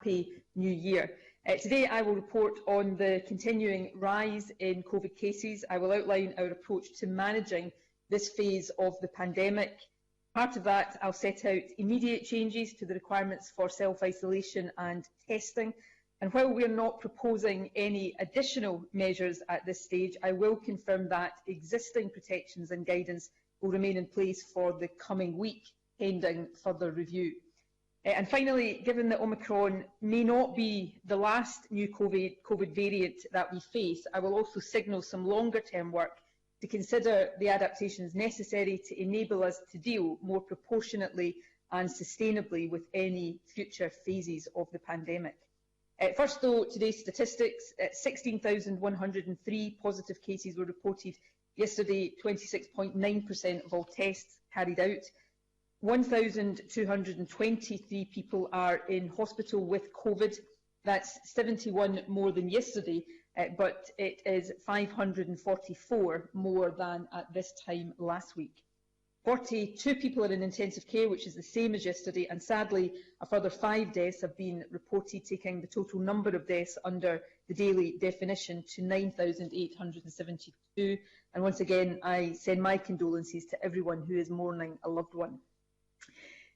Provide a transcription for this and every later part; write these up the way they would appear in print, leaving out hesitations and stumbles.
Happy New Year. Today I will report on the continuing rise in COVID cases. I will outline our approach to managing this phase of the pandemic. Part of that, I'll set out immediate changes to the requirements for self-isolation and testing. And while we are not proposing any additional measures at this stage, I will confirm that existing protections and guidance will remain in place for the coming week, pending further review. And finally, given that Omicron may not be the last new COVID variant that we face, I will also signal some longer-term work to consider the adaptations necessary to enable us to deal more proportionately and sustainably with any future phases of the pandemic. First, though, today's statistics: 16,103 positive cases were reported yesterday, 26.9% of all tests carried out. 1,223 people are in hospital with COVID. That's 71 more than yesterday, but it is 544 more than at this time last week. 42 people are in intensive care, which is the same as yesterday, and sadly a further 5 deaths have been reported, taking the total number of deaths under the daily definition to 9,872. And once again, I send my condolences to everyone who is mourning a loved one.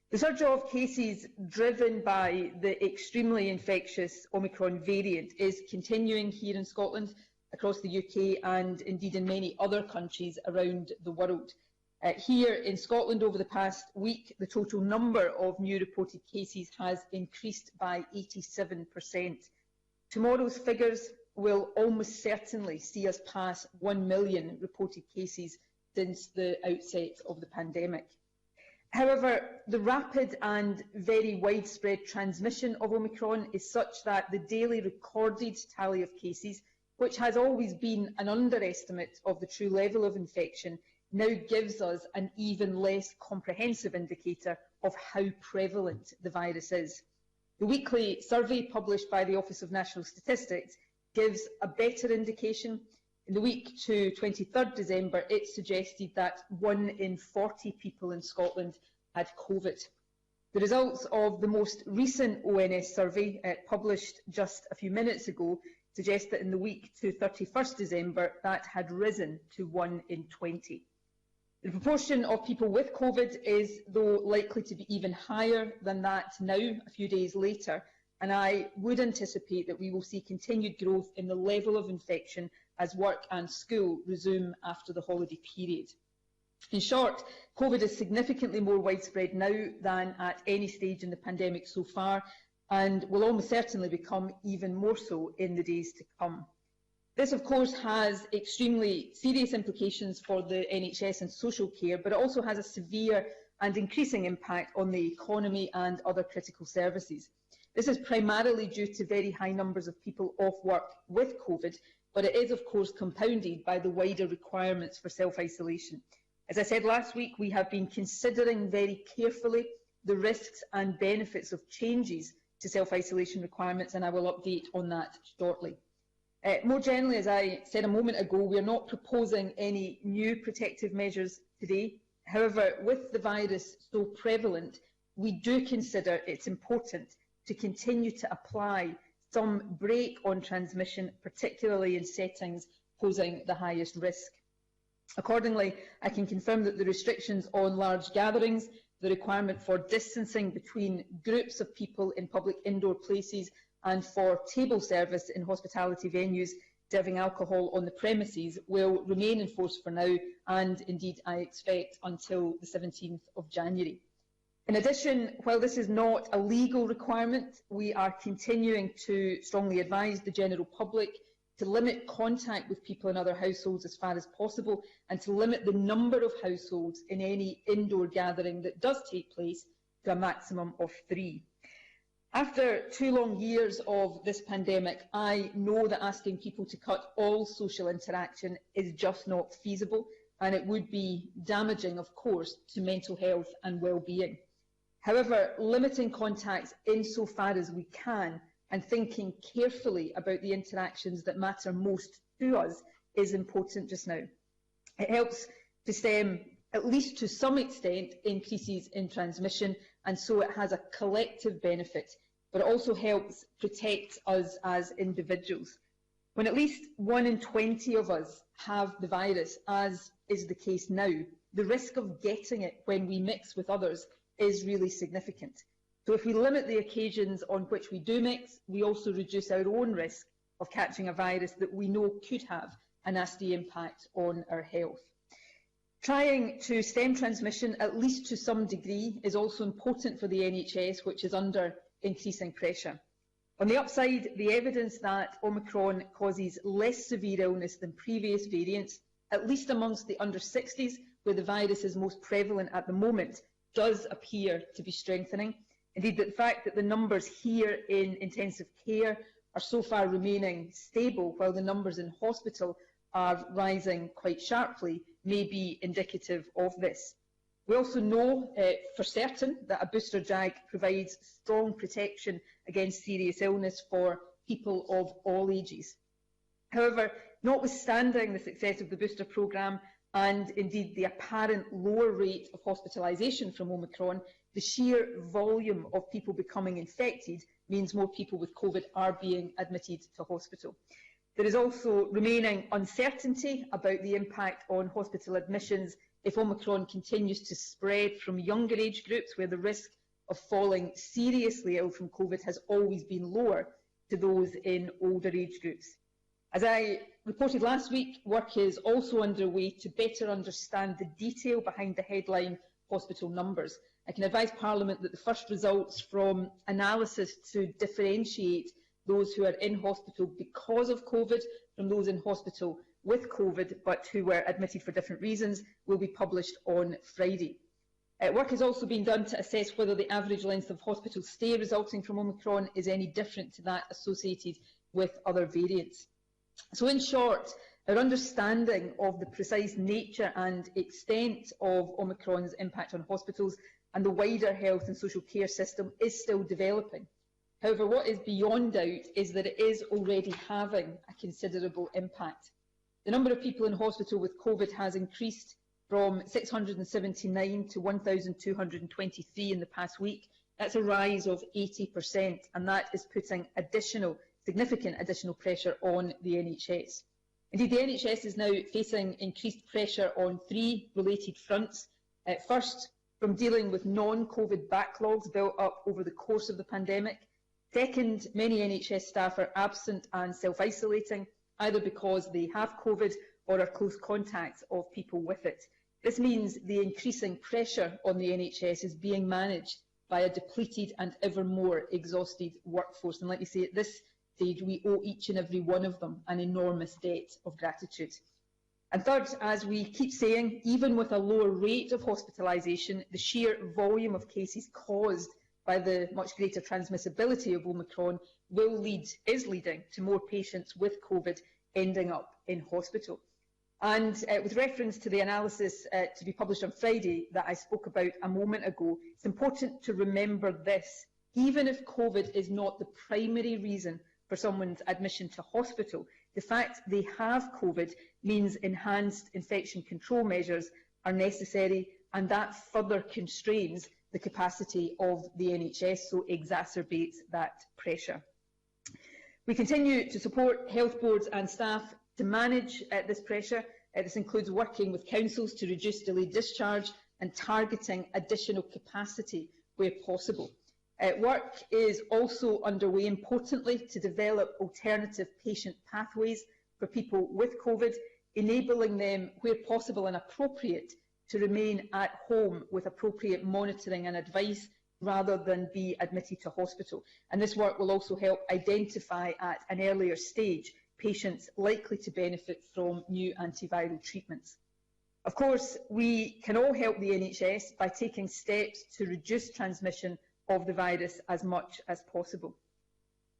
The surge of cases driven by the extremely infectious Omicron variant is continuing here in Scotland, across the UK and indeed in many other countries around the world. Here in Scotland over the past week, the total number of new reported cases has increased by 87%. Tomorrow's figures will almost certainly see us pass 1 million reported cases since the outset of the pandemic. However, the rapid and very widespread transmission of Omicron is such that the daily recorded tally of cases, which has always been an underestimate of the true level of infection, now gives us an even less comprehensive indicator of how prevalent the virus is. The weekly survey published by the Office of National Statistics gives a better indication. In the week to 23rd December, it suggested that 1 in 40 people in Scotland had COVID. The results of the most recent ONS survey, published just a few minutes ago, suggest that in the week to 31st December, that had risen to 1 in 20. The proportion of people with COVID is, though, likely to be even higher than that now, a few days later, and I would anticipate that we will see continued growth in the level of infection as work and school resume after the holiday period. In short, COVID is significantly more widespread now than at any stage in the pandemic so far, and will almost certainly become even more so in the days to come. This, of course, has extremely serious implications for the NHS and social care, but it also has a severe and increasing impact on the economy and other critical services. This is primarily due to very high numbers of people off work with COVID, but it is, of course, compounded by the wider requirements for self-isolation. As I said last week, we have been considering very carefully the risks and benefits of changes to self-isolation requirements, and I will update on that shortly. More generally, as I said a moment ago, we are not proposing any new protective measures today. However, with the virus so prevalent, we do consider it's important to continue to apply some brake on transmission, particularly in settings posing the highest risk. Accordingly, I can confirm that the restrictions on large gatherings, the requirement for distancing between groups of people in public indoor places, and for table service in hospitality venues serving alcohol on the premises will remain in force for now, and indeed I expect until the 17th of January. In addition, while this is not a legal requirement, we are continuing to strongly advise the general public to limit contact with people in other households as far as possible, and to limit the number of households in any indoor gathering that does take place to a maximum of 3. After 2 long years of this pandemic, I know that asking people to cut all social interaction is just not feasible, and it would be damaging, of course, to mental health and well-being. However, limiting contacts insofar as we can and thinking carefully about the interactions that matter most to us is important just now. It helps to stem, at least to some extent, increases in transmission, and so it has a collective benefit. but it also helps protect us as individuals. When at least 1 in 20 of us have the virus, as is the case now, the risk of getting it when we mix with others is really significant. So if we limit the occasions on which we do mix, we also reduce our own risk of catching a virus that we know could have a nasty impact on our health. Trying to stem transmission, at least to some degree, is also important for the NHS, which is under increasing pressure. On the upside, the evidence that Omicron causes less severe illness than previous variants, at least amongst the under 60s, where the virus is most prevalent at the moment, does appear to be strengthening. Indeed, the fact that the numbers here in intensive care are so far remaining stable, while the numbers in hospital are rising quite sharply, may be indicative of this. We also know for certain that a booster jab provides strong protection against serious illness for people of all ages. However, notwithstanding the success of the booster programme and indeed the apparent lower rate of hospitalisation from Omicron, the sheer volume of people becoming infected means more people with COVID are being admitted to hospital. There is also remaining uncertainty about the impact on hospital admissions if Omicron continues to spread from younger age groups, where the risk of falling seriously ill from COVID has always been lower to those in older age groups. As I reported last week, work is also underway to better understand the detail behind the headline hospital numbers. I can advise Parliament that the first results from analysis to differentiate those who are in hospital because of COVID from those in hospital with COVID but who were admitted for different reasons will be published on Friday. Work is also being done to assess whether the average length of hospital stay resulting from Omicron is any different to that associated with other variants. So in short, our understanding of the precise nature and extent of Omicron's impact on hospitals and the wider health and social care system is still developing. However, what is beyond doubt is that it is already having a considerable impact. The number of people in hospital with COVID has increased from 679 to 1,223 in the past week. That's a rise of 80%, and that is putting significant additional pressure on the NHS. Indeed, the NHS is now facing increased pressure on 3 related fronts. First, from dealing with non-COVID backlogs built up over the course of the pandemic. Second, many NHS staff are absent and self-isolating, either because they have COVID or are close contacts of people with it. This means the increasing pressure on the NHS is being managed by a depleted and ever more exhausted workforce. And let me say, at this stage, we owe each and every one of them an enormous debt of gratitude. And third, as we keep saying, even with a lower rate of hospitalisation, the sheer volume of cases caused by the much greater transmissibility of Omicron is leading to more patients with COVID ending up in hospital. And with reference to the analysis to be published on Friday that I spoke about a moment ago, it's important to remember this. Even if COVID is not the primary reason for someone's admission to hospital, the fact they have COVID means enhanced infection control measures are necessary, and that further constrains the capacity of the NHS, so exacerbates that pressure. We continue to support health boards and staff to manage this pressure. This includes working with councils to reduce delayed discharge and targeting additional capacity where possible. Work is also underway, importantly, to develop alternative patient pathways for people with COVID, enabling them, where possible and appropriate, to remain at home with appropriate monitoring and advice rather than be admitted to hospital. And this work will also help identify at an earlier stage patients likely to benefit from new antiviral treatments. Of course, we can all help the NHS by taking steps to reduce transmission of the virus as much as possible.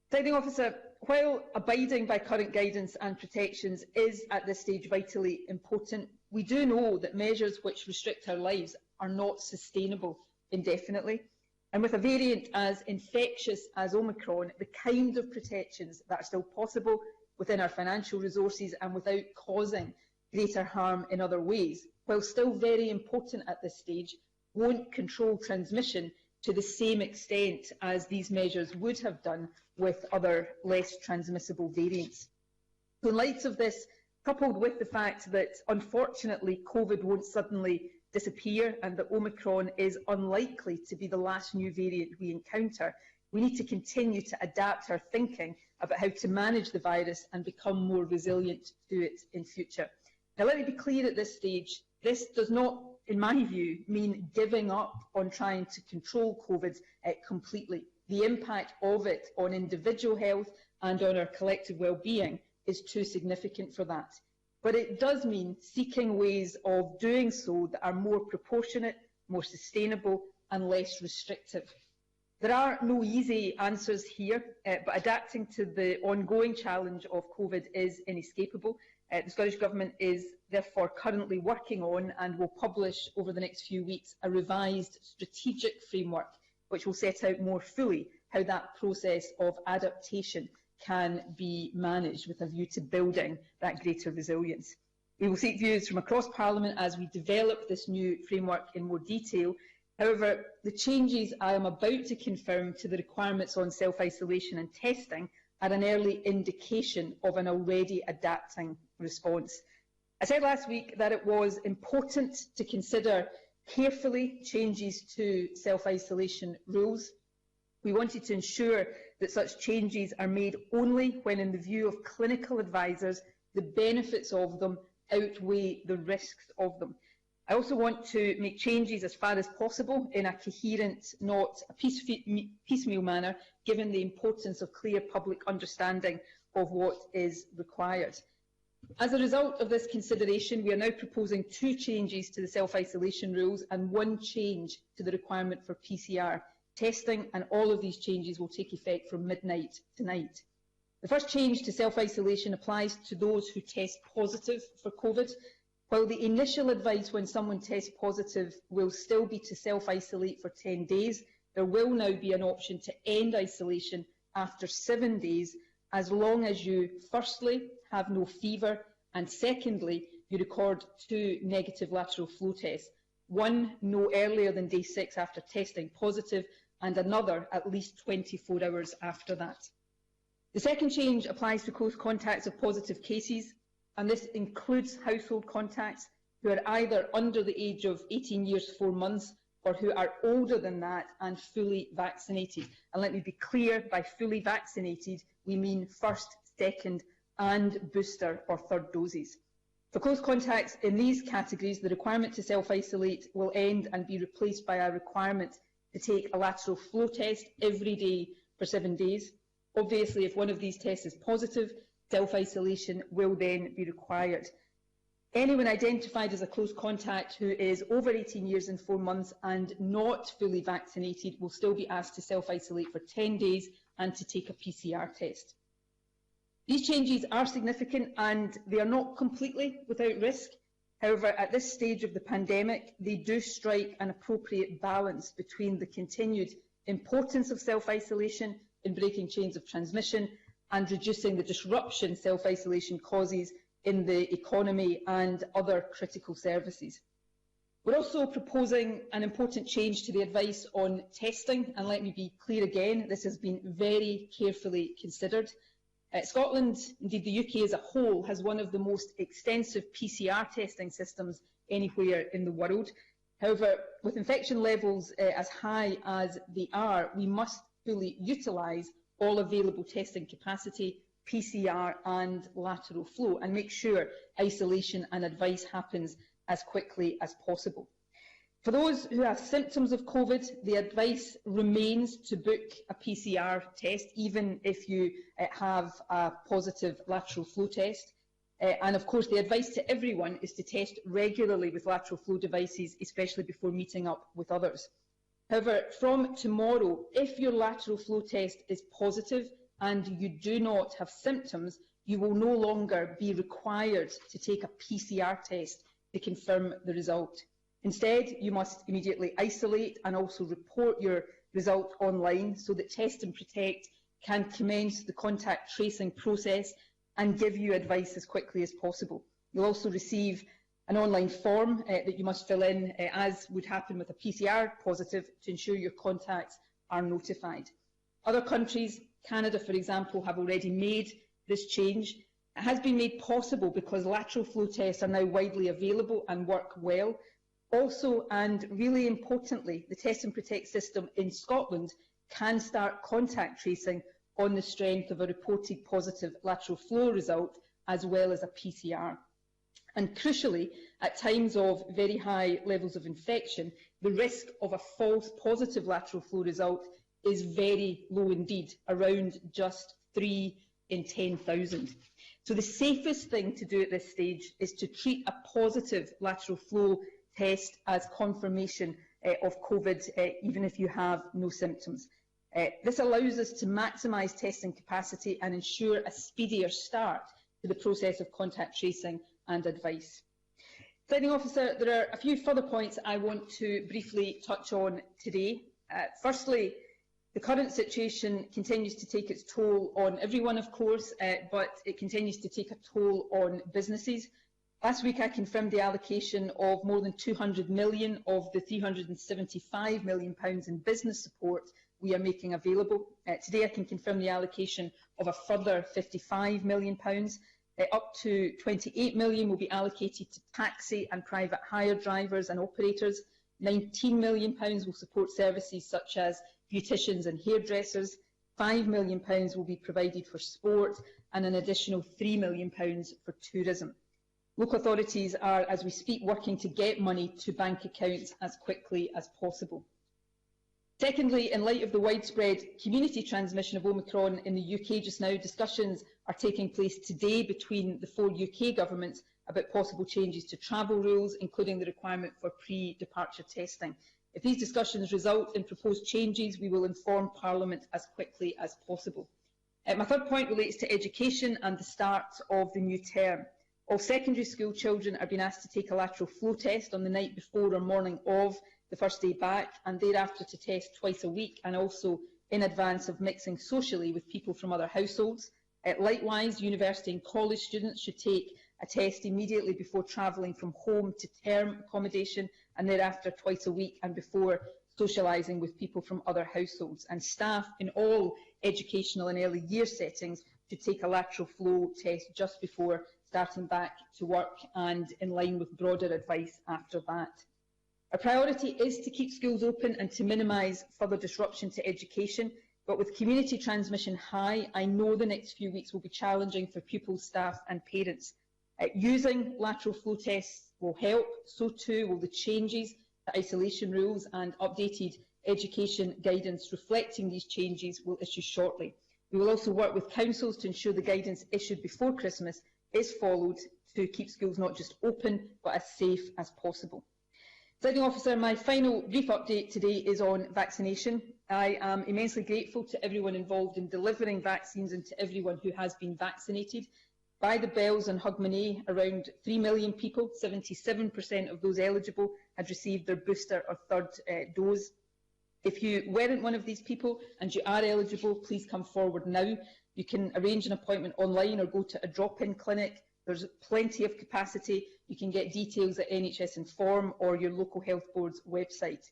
Presiding Officer, while abiding by current guidance and protections is at this stage vitally important, we do know that measures which restrict our lives are not sustainable indefinitely. And with a variant as infectious as Omicron, the kind of protections that are still possible within our financial resources and without causing greater harm in other ways, while still very important at this stage, won't control transmission to the same extent as these measures would have done with other less transmissible variants. So in light of this, coupled with the fact that unfortunately COVID won't suddenly disappear and that Omicron is unlikely to be the last new variant we encounter, we need to continue to adapt our thinking about how to manage the virus and become more resilient to it in future. Now, let me be clear at this stage, this does not, in my view, mean giving up on trying to control COVID completely. The impact of it on individual health and on our collective well-being is too significant for that. But it does mean seeking ways of doing so that are more proportionate, more sustainable and less restrictive. There are no easy answers here, but adapting to the ongoing challenge of COVID is inescapable. The Scottish Government is therefore currently working on and will publish over the next few weeks a revised strategic framework which will set out more fully how that process of adaptation can be managed with a view to building that greater resilience. We will seek views from across Parliament as we develop this new framework in more detail. However, the changes I am about to confirm to the requirements on self-isolation and testing are an early indication of an already adapting response. I said last week that it was important to consider carefully changes to self-isolation rules. We wanted to ensure that such changes are made only when, in the view of clinical advisors, the benefits of them outweigh the risks of them. I also want to make changes as far as possible in a coherent, not a piecemeal manner, given the importance of clear public understanding of what is required. As a result of this consideration, we are now proposing 2 changes to the self-isolation rules and 1 change to the requirement for PCR testing, and all of these changes will take effect from midnight tonight. The first change to self-isolation applies to those who test positive for COVID. While the initial advice when someone tests positive will still be to self-isolate for 10 days, there will now be an option to end isolation after 7 days, as long as you, firstly, have no fever, and secondly, you record 2 negative lateral flow tests, one no earlier than day 6 after testing positive, and another at least 24 hours after that. The second change applies to close contacts of positive cases, and this includes household contacts who are either under the age of 18 years 4 months or who are older than that and fully vaccinated. And let me be clear, by fully vaccinated, we mean first, second and booster or third doses. For close contacts in these categories, the requirement to self-isolate will end and be replaced by a requirement to take a lateral flow test every day for 7 days. Obviously, if one of these tests is positive, self-isolation will then be required. Anyone identified as a close contact who is over 18 years and 4 months and not fully vaccinated will still be asked to self-isolate for 10 days and to take a PCR test. These changes are significant and they are not completely without risk. However, at this stage of the pandemic, they do strike an appropriate balance between the continued importance of self-isolation in breaking chains of transmission and reducing the disruption self-isolation causes in the economy and other critical services. We're also proposing an important change to the advice on testing, and let me be clear again, this has been very carefully considered. Scotland, indeed the UK as a whole, has one of the most extensive PCR testing systems anywhere in the world. However, with infection levels as high as they are, we must fully utilise all available testing capacity, PCR and lateral flow, and make sure isolation and advice happens as quickly as possible. For those who have symptoms of COVID, the advice remains to book a PCR test, even if you have a positive lateral flow test. And of course, the advice to everyone is to test regularly with lateral flow devices, especially before meeting up with others. However, from tomorrow, if your lateral flow test is positive and you do not have symptoms, you will no longer be required to take a PCR test to confirm the result. Instead, you must immediately isolate and also report your result online so that Test and Protect can commence the contact tracing process and give you advice as quickly as possible. You'll also receive an online form that you must fill in, as would happen with a PCR positive, to ensure your contacts are notified. Other countries, Canada for example, have already made this change. It has been made possible because lateral flow tests are now widely available and work well. Also, and really importantly, the Test and Protect system in Scotland can start contact tracing on the strength of a reported positive lateral flow result as well as a PCR. And crucially, at times of very high levels of infection, the risk of a false positive lateral flow result is very low indeed, around just 3 in 10,000. So the safest thing to do at this stage is to treat a positive lateral flow test as confirmation of COVID, even if you have no symptoms. This allows us to maximise testing capacity and ensure a speedier start to the process of contact tracing and advice. Presiding Officer, there are a few further points I want to briefly touch on today. Firstly, the current situation continues to take its toll on everyone, of course, but it continues to take a toll on businesses. Last week I confirmed the allocation of more than 200 million of the £375 million in business support we are making available. Today I can confirm the allocation of a further £55 million. Up to £28 million will be allocated to taxi and private hire drivers and operators. £19 million will support services such as beauticians and hairdressers. £5 million will be provided for sport, and an additional £3 million for tourism. Local authorities are, as we speak, working to get money to bank accounts as quickly as possible. Secondly, in light of the widespread community transmission of Omicron in the UK just now, discussions are taking place today between the 4 UK governments about possible changes to travel rules, including the requirement for pre-departure testing. If these discussions result in proposed changes, we will inform Parliament as quickly as possible. My third point relates to education and the start of the new term. All secondary school children are being asked to take a lateral flow test on the night before or morning of the first day back, and thereafter to test twice a week, and also in advance of mixing socially with people from other households. Likewise, university and college students should take a test immediately before travelling from home to term accommodation, and thereafter twice a week and before socialising with people from other households. And staff in all educational and early year settings should take a lateral flow test just before starting back to work, and in line with broader advice after that. Our priority is to keep schools open and to minimise further disruption to education, but with community transmission high, I know the next few weeks will be challenging for pupils, staff and parents. Using lateral flow tests will help, so too will the changes to isolation rules, and updated education guidance reflecting these changes will issue shortly. We will also work with councils to ensure the guidance issued before Christmas is followed to keep schools not just open but as safe as possible. Presiding Officer, my final brief update today is on vaccination. I am immensely grateful to everyone involved in delivering vaccines and to everyone who has been vaccinated. By the bells and Hogmanay, around 3 million people, 77% of those eligible, had received their booster or third dose. If you weren't one of these people and you are eligible, please come forward now. You can arrange an appointment online or go to a drop-in clinic. There's plenty of capacity. You can get details at NHS Inform or your local health board's website.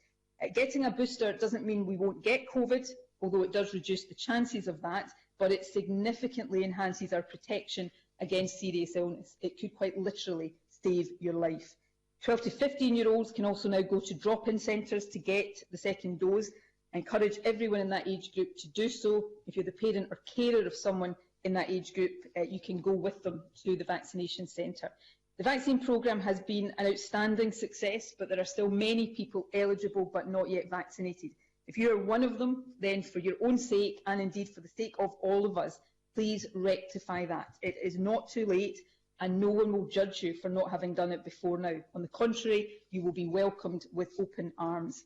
Getting a booster doesn't mean we won't get COVID, although it does reduce the chances of that, but it significantly enhances our protection against serious illness. It could quite literally save your life. 12 to 15-year-olds can also now go to drop-in centres to get the second dose. I encourage everyone in that age group to do so. If you're the parent or carer of someone in that age group, you can go with them to the vaccination centre. The vaccine programme has been an outstanding success, but there are still many people eligible but not yet vaccinated. If you are one of them, then for your own sake, and indeed for the sake of all of us, please rectify that. It is not too late, and no one will judge you for not having done it before now. On the contrary, you will be welcomed with open arms.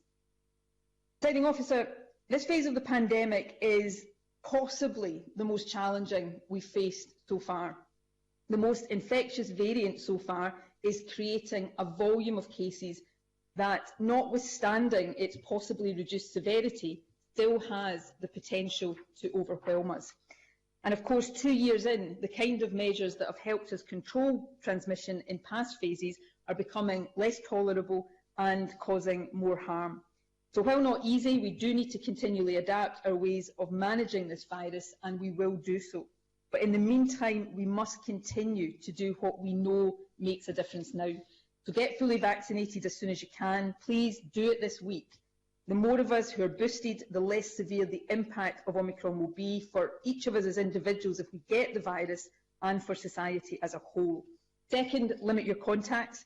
Presiding Officer, this phase of the pandemic is possibly the most challenging we've faced so far. The most infectious variant so far is creating a volume of cases that, notwithstanding its possibly reduced severity, still has the potential to overwhelm us. And of course, 2 years in, the kind of measures that have helped us control transmission in past phases are becoming less tolerable and causing more harm. So while not easy, we do need to continually adapt our ways of managing this virus, and we will do so. But in the meantime, we must continue to do what we know makes a difference now. So get fully vaccinated as soon as you can. Please do it this week. The more of us who are boosted, the less severe the impact of Omicron will be for each of us as individuals if we get the virus, and for society as a whole. Second, limit your contacts.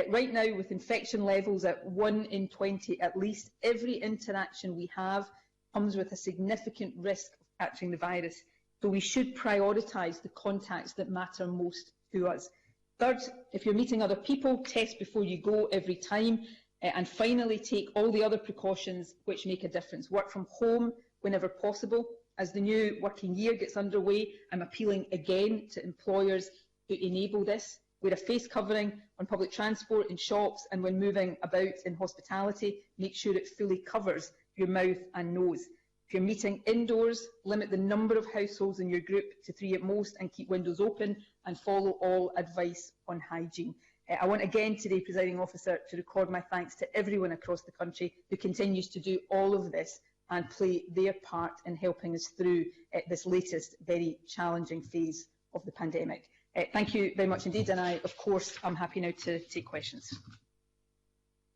Right now, with infection levels at 1 in 20 at least, every interaction we have comes with a significant risk of catching the virus. So we should prioritise the contacts that matter most to us. Third, if you're meeting other people, test before you go every time. And finally, take all the other precautions which make a difference. Work from home whenever possible. As the new working year gets underway, I'm appealing again to employers to enable this. Wear a face covering on public transport, in shops, and when moving about in hospitality, make sure it fully covers your mouth and nose. If you're meeting indoors, limit the number of households in your group to 3 at most and keep windows open, and follow all advice on hygiene. I want again today, Presiding Officer, to record my thanks to everyone across the country who continues to do all of this and play their part in helping us through this latest very challenging phase of the pandemic. Thank you very much indeed, and I, of course, am happy now to take questions.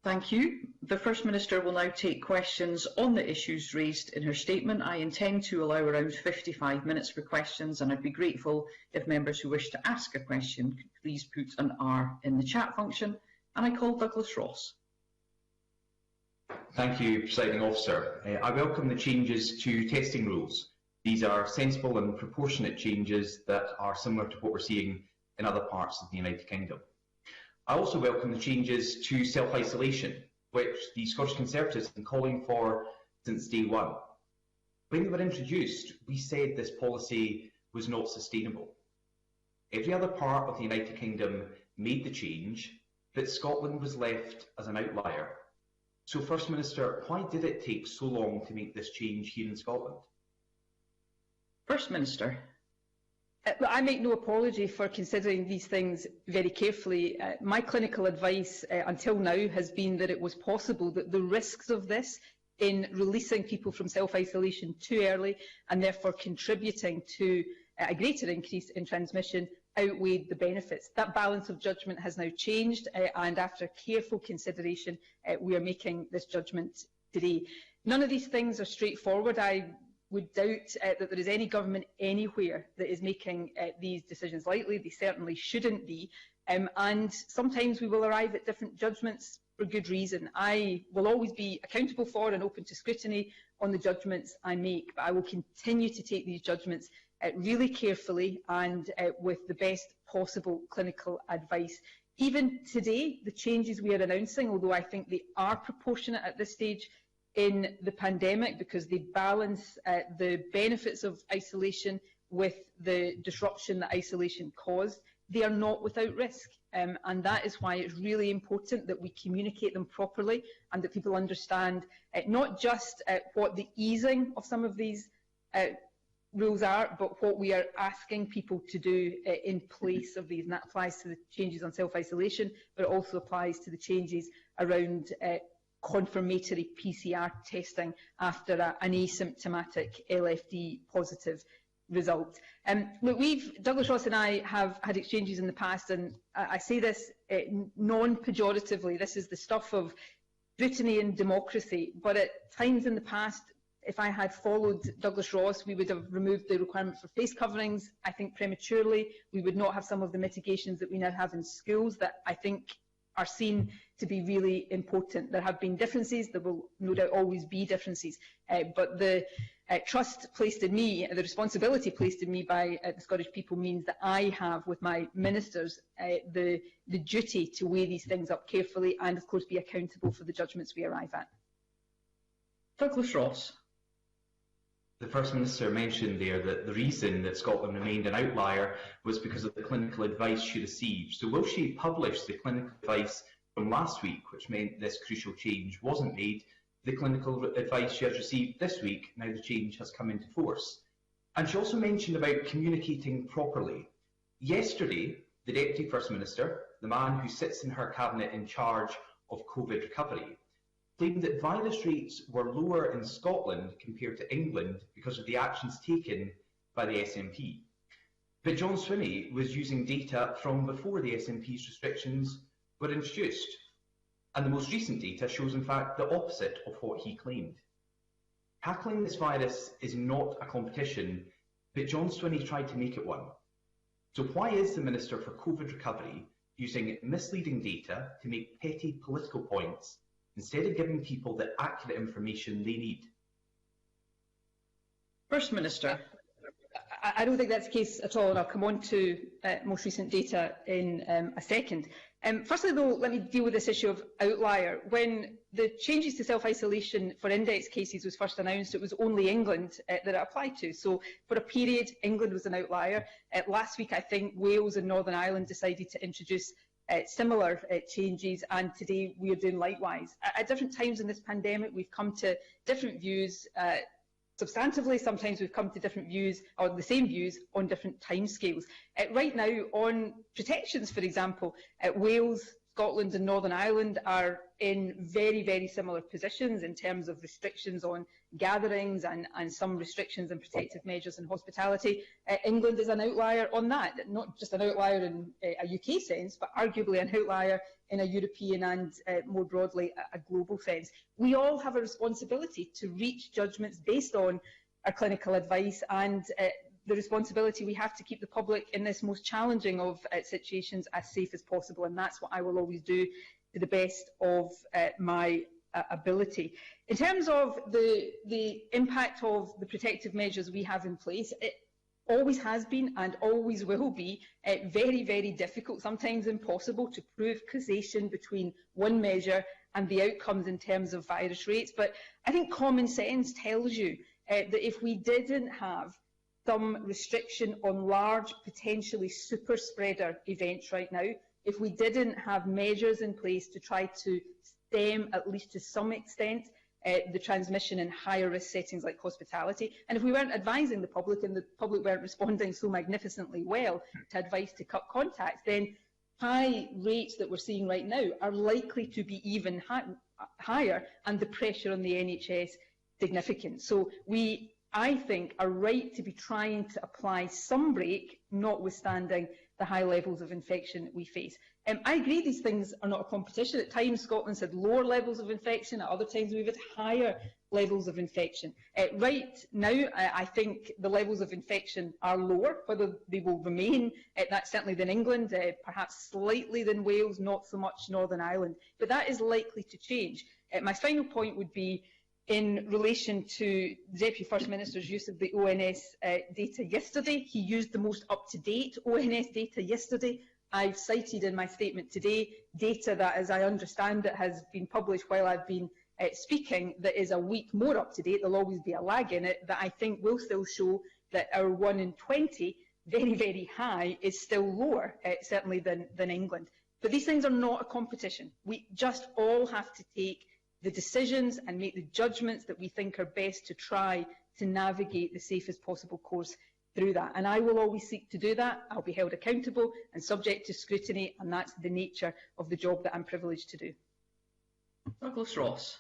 Thank you. The First Minister will now take questions on the issues raised in her statement. I intend to allow around 55 minutes for questions, and I'd be grateful if members who wish to ask a question could please put an R in the chat function. And I call Douglas Ross. Thank you, Presiding Officer. I welcome the changes to testing rules. These are sensible and proportionate changes that are similar to what we're seeing in other parts of the United Kingdom. I also welcome the changes to self-isolation, which the Scottish Conservatives have been calling for since day one. When they were introduced, we said this policy was not sustainable. Every other part of the United Kingdom made the change, but Scotland was left as an outlier. So, First Minister, why did it take so long to make this change here in Scotland? First Minister. I make no apology for considering these things very carefully. My clinical advice until now has been that it was possible that the risks of this in releasing people from self-isolation too early and therefore contributing to a greater increase in transmission outweighed the benefits. That balance of judgment has now changed, and after careful consideration, we are making this judgment today. None of these things are straightforward. I would doubt that there is any government anywhere that is making these decisions lightly. They certainly shouldn't be. And sometimes we will arrive at different judgments for good reason. I will always be accountable for and open to scrutiny on the judgments I make, but I will continue to take these judgments really carefully and with the best possible clinical advice. Even today, the changes we are announcing, although I think they are proportionate at this stage in the pandemic because they balance the benefits of isolation with the disruption that isolation caused, they are not without risk. And that is why it's really important that we communicate them properly and that people understand not just what the easing of some of these rules are, but what we are asking people to do in place of these. And that applies to the changes on self-isolation, but it also applies to the changes around confirmatory PCR testing after an asymptomatic LFD positive result. Look, Douglas Ross and I have had exchanges in the past, and I say this non-pejoratively. This is the stuff of scrutiny and democracy, but at times in the past, if I had followed Douglas Ross, we would have removed the requirement for face coverings, I think prematurely. We would not have some of the mitigations that we now have in schools that I think are seen to be really important. There have been differences, there will no doubt always be differences, but the trust placed in me, the responsibility placed in me by the Scottish people means that I have, with my ministers, the duty to weigh these things up carefully and, of course, be accountable for the judgments we arrive at. Douglas Ross. The First Minister mentioned there that the reason that Scotland remained an outlier was because of the clinical advice she received. So will she publish the clinical advice from last week, which meant this crucial change wasn't made, the clinical advice she has received this week, now the change has come into force? And she also mentioned about communicating properly. Yesterday, the Deputy First Minister, the man who sits in her cabinet in charge of COVID recovery, claimed that virus rates were lower in Scotland compared to England because of the actions taken by the SNP. But John Swinney was using data from before the SNP's restrictions were introduced, and the most recent data shows in fact the opposite of what he claimed. Tackling this virus is not a competition, but John Swinney tried to make it one. So why is the Minister for COVID Recovery using misleading data to make petty political points instead of giving people the accurate information they need? First Minister. I don't think that's the case at all, and I'll come on to most recent data in a second. Firstly, though, let me deal with this issue of outlier. When the changes to self-isolation for index cases was first announced, it was only England that it applied to. So for a period, England was an outlier. Last week, I think Wales and Northern Ireland decided to introduce similar changes, and today we are doing likewise. At different times in this pandemic, we've come to different views. Substantively, sometimes we've come to different views, or the same views, on different timescales. Right now, on protections, for example, Wales, Scotland and Northern Ireland are in very, very similar positions in terms of restrictions on gatherings and some restrictions and protective measures in hospitality. England is an outlier on that, not just an outlier in a UK sense, but arguably an outlier in a European and more broadly a global sense. We all have a responsibility to reach judgments based on our clinical advice and the responsibility we have to keep the public in this most challenging of situations as safe as possible, and that's what I will always do to the best of my ability. In terms of the impact of the protective measures we have in place, it always has been and always will be very, very difficult, sometimes impossible, to prove causation between one measure and the outcomes in terms of virus rates. But I think common sense tells you that if we didn't have some restriction on large, potentially super spreader events right now, if we didn't have measures in place to try to stem, at least to some extent, the transmission in higher risk settings like hospitality, and if we weren't advising the public and the public weren't responding so magnificently well to advice to cut contacts, then high rates that we're seeing right now are likely to be even higher, and the pressure on the NHS significant. So we, I think, are right to be trying to apply some brake, notwithstanding the high levels of infection that we face. I agree these things are not a competition. At times Scotland's had lower levels of infection, at other times we've had higher levels of infection. Right now, I think the levels of infection are lower. Whether they will remain, that's certainly than England, perhaps slightly than Wales, not so much Northern Ireland. But that is likely to change. My final point would be in relation to the Deputy First Minister's use of the ONS data yesterday. He used the most up-to-date ONS data yesterday. I've cited in my statement today data that, as I understand it, has been published while I've been speaking, that is a week more up-to-date. There'll always be a lag in it, that I think will still show that our 1 in 20, very, very high, is still lower, certainly than England. But these things are not a competition. We just all have to take the decisions and make the judgments that we think are best to try to navigate the safest possible course through that. And I will always seek to do that. I'll be held accountable and subject to scrutiny, and that's the nature of the job that I'm privileged to do. Douglas Ross.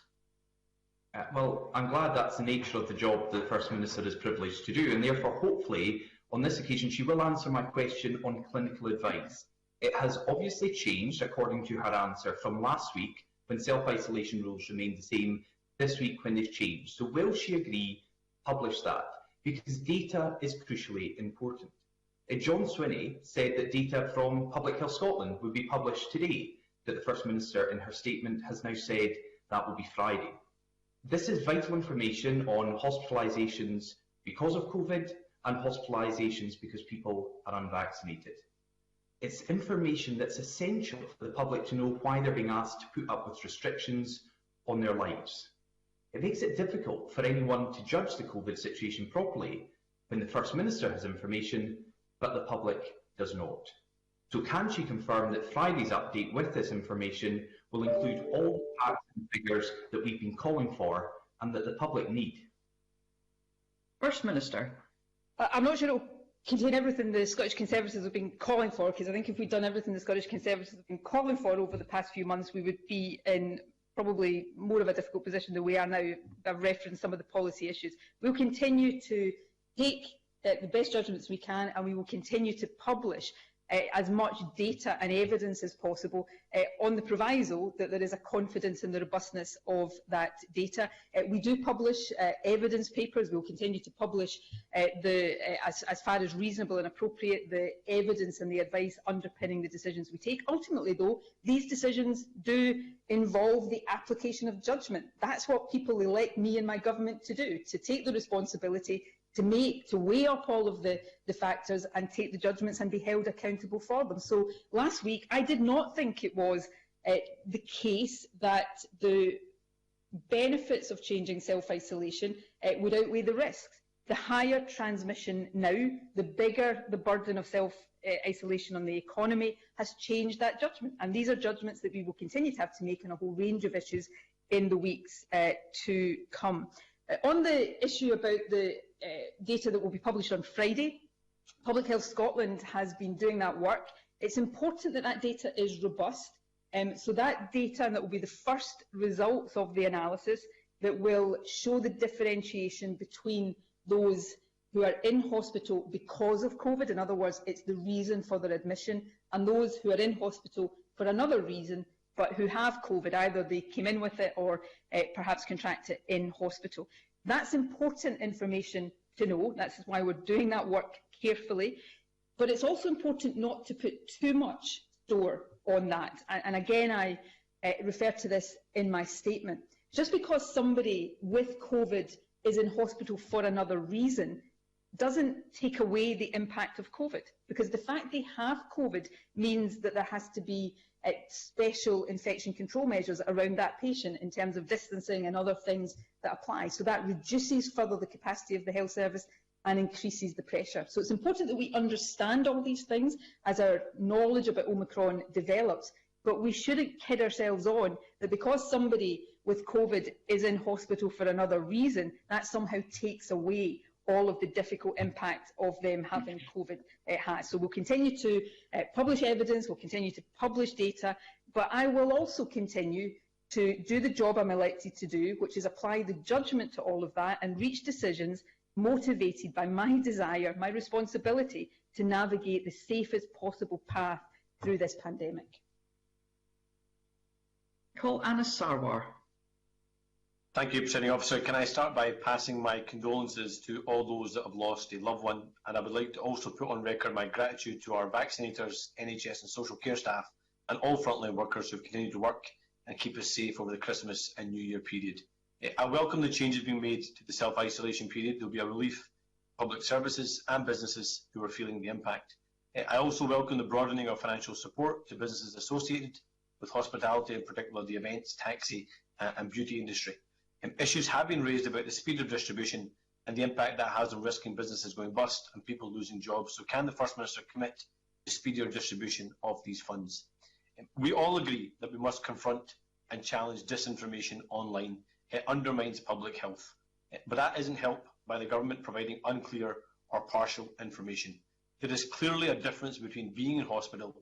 Well, I'm glad that's the nature of the job that the First Minister is privileged to do, and therefore, hopefully, on this occasion, she will answer my question on clinical advice. It has obviously changed, according to her answer, from last week, when self-isolation rules remained the same, this week when they've changed. So will she agree to publish that? Because data is crucially important. John Swinney said that data from Public Health Scotland would be published today, that the First Minister in her statement has now said that will be Friday. This is vital information on hospitalisations because of COVID and hospitalisations because people are unvaccinated. It's information that's essential for the public to know why they're being asked to put up with restrictions on their lives. It makes it difficult for anyone to judge the COVID situation properly when the First Minister has information, but the public does not. So can she confirm that Friday's update with this information will include all the facts and figures that we've been calling for and that the public need? First Minister. I'm not sure it'll contain everything the Scottish Conservatives have been calling for, because I think if we'd done everything the Scottish Conservatives have been calling for over the past few months, we would be in probably more of a difficult position than we are now. I've referenced some of the policy issues. We'll continue to take the best judgments we can, and we will continue to publish as much data and evidence as possible on the proviso that there is a confidence in the robustness of that data. We do publish evidence papers. We will continue to publish as far as reasonable and appropriate, the evidence and the advice underpinning the decisions we take. Ultimately, though, these decisions do involve the application of judgment. That's what people elect me and my government to do, to take the responsibility, to weigh up all of the factors and take the judgments and be held accountable for them. So last week, I did not think it was the case that the benefits of changing self-isolation would outweigh the risks. The higher transmission now, the bigger the burden of self-isolation on the economy has changed that judgment. And these are judgments that we will continue to have to make on a whole range of issues in the weeks to come. On the issue about the data that will be published on Friday, Public Health Scotland has been doing that work. It's important that that data is robust. So that data, and that will be the first results of the analysis, that will show the differentiation between those who are in hospital because of COVID, in other words, it's the reason for their admission, and those who are in hospital for another reason, but who have COVID, either they came in with it or perhaps contract it in hospital. That's important information to know. That's why we're doing that work carefully. But it's also important not to put too much store on that. And again, I refer to this in my statement. Just because somebody with COVID is in hospital for another reason doesn't take away the impact of COVID, because the fact they have COVID means that there has to be special infection control measures around that patient in terms of distancing and other things that apply. So that reduces further the capacity of the health service and increases the pressure. So it's important that we understand all these things as our knowledge about Omicron develops, but we shouldn't kid ourselves on that because somebody with COVID is in hospital for another reason, that somehow takes away all of the difficult impact of them having COVID has. So we'll continue to publish evidence, we'll continue to publish data, but I will also continue to do the job I'm elected to do, which is apply the judgment to all of that and reach decisions motivated by my desire, my responsibility to navigate the safest possible path through this pandemic. Call Anna Sarwar. Thank you, Presiding Officer. Can I start by passing my condolences to all those that have lost a loved one, and I would like to also put on record my gratitude to our vaccinators, NHS and social care staff, and all frontline workers who have continued to work and keep us safe over the Christmas and New Year period. I welcome the changes being made to the self-isolation period. There will be a relief for public services and businesses who are feeling the impact. I also welcome the broadening of financial support to businesses associated with hospitality, in particular the events, taxi and beauty industry. Issues have been raised about the speed of distribution and the impact that has on risking businesses going bust and people losing jobs. So can the First Minister commit to speedier distribution of these funds? We all agree that we must confront and challenge disinformation online. It undermines public health, but that isn't helped by the government providing unclear or partial information. There is clearly a difference between being in hospital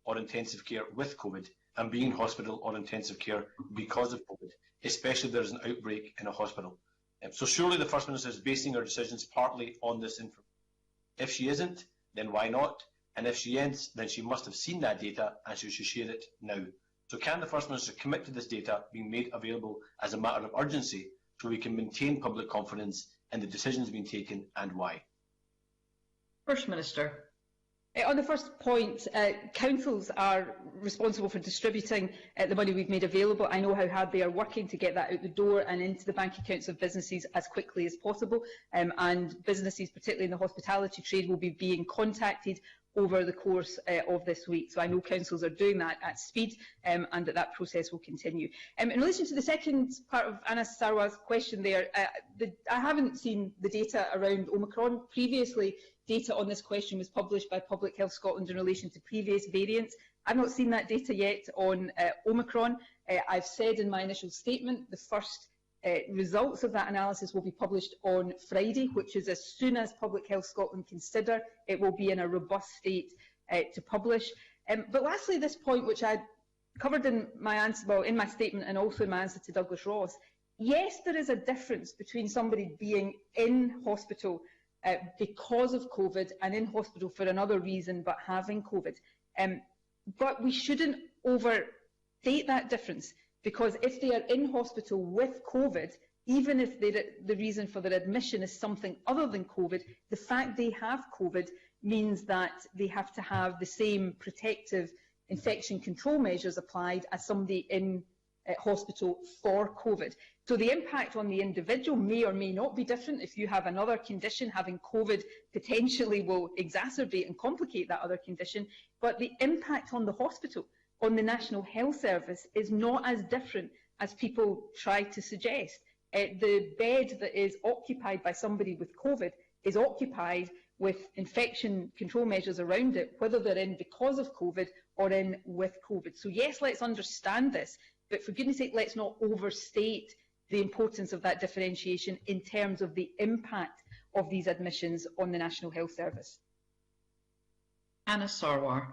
or intensive care with COVID and being in hospital or intensive care because of COVID, especially if there is an outbreak in a hospital. So surely the First Minister is basing her decisions partly on this information. If she isn't, then why not? And if she is, then she must have seen that data and she should share it now. So can the First Minister commit to this data being made available as a matter of urgency so we can maintain public confidence in the decisions being taken and why? First Minister. On the first point, councils are responsible for distributing the money we've made available. I know how hard they are working to get that out the door and into the bank accounts of businesses as quickly as possible, and businesses, particularly in the hospitality trade, will be being contacted over the course of this week. So I know councils are doing that at speed, and that process will continue. In relation to the second part of Anna Sarwar's question there, I haven't seen the data around Omicron. Previously, data on this question was published by Public Health Scotland in relation to previous variants. I've not seen that data yet on Omicron. I've said in my initial statement the first results of that analysis will be published on Friday, which is as soon as Public Health Scotland consider it will be in a robust state to publish. But lastly, this point, which I covered in my answer, well, in my statement and also in my answer to Douglas Ross, yes, there is a difference between somebody being in hospital because of COVID and in hospital for another reason but having COVID. But we shouldn't overstate that difference, because if they are in hospital with COVID, even if the reason for their admission is something other than COVID, the fact they have COVID means that they have to have the same protective infection control measures applied as somebody in hospital for COVID. So the impact on the individual may or may not be different. If you have another condition, having COVID potentially will exacerbate and complicate that other condition, but the impact on the hospital, on the National Health Service, is not as different as people try to suggest. The bed that is occupied by somebody with COVID is occupied with infection control measures around it, whether they're in because of COVID or in with COVID. So yes, let's understand this, but for goodness sake, let's not overstate the importance of that differentiation in terms of the impact of these admissions on the National Health Service. Anna Sarwar.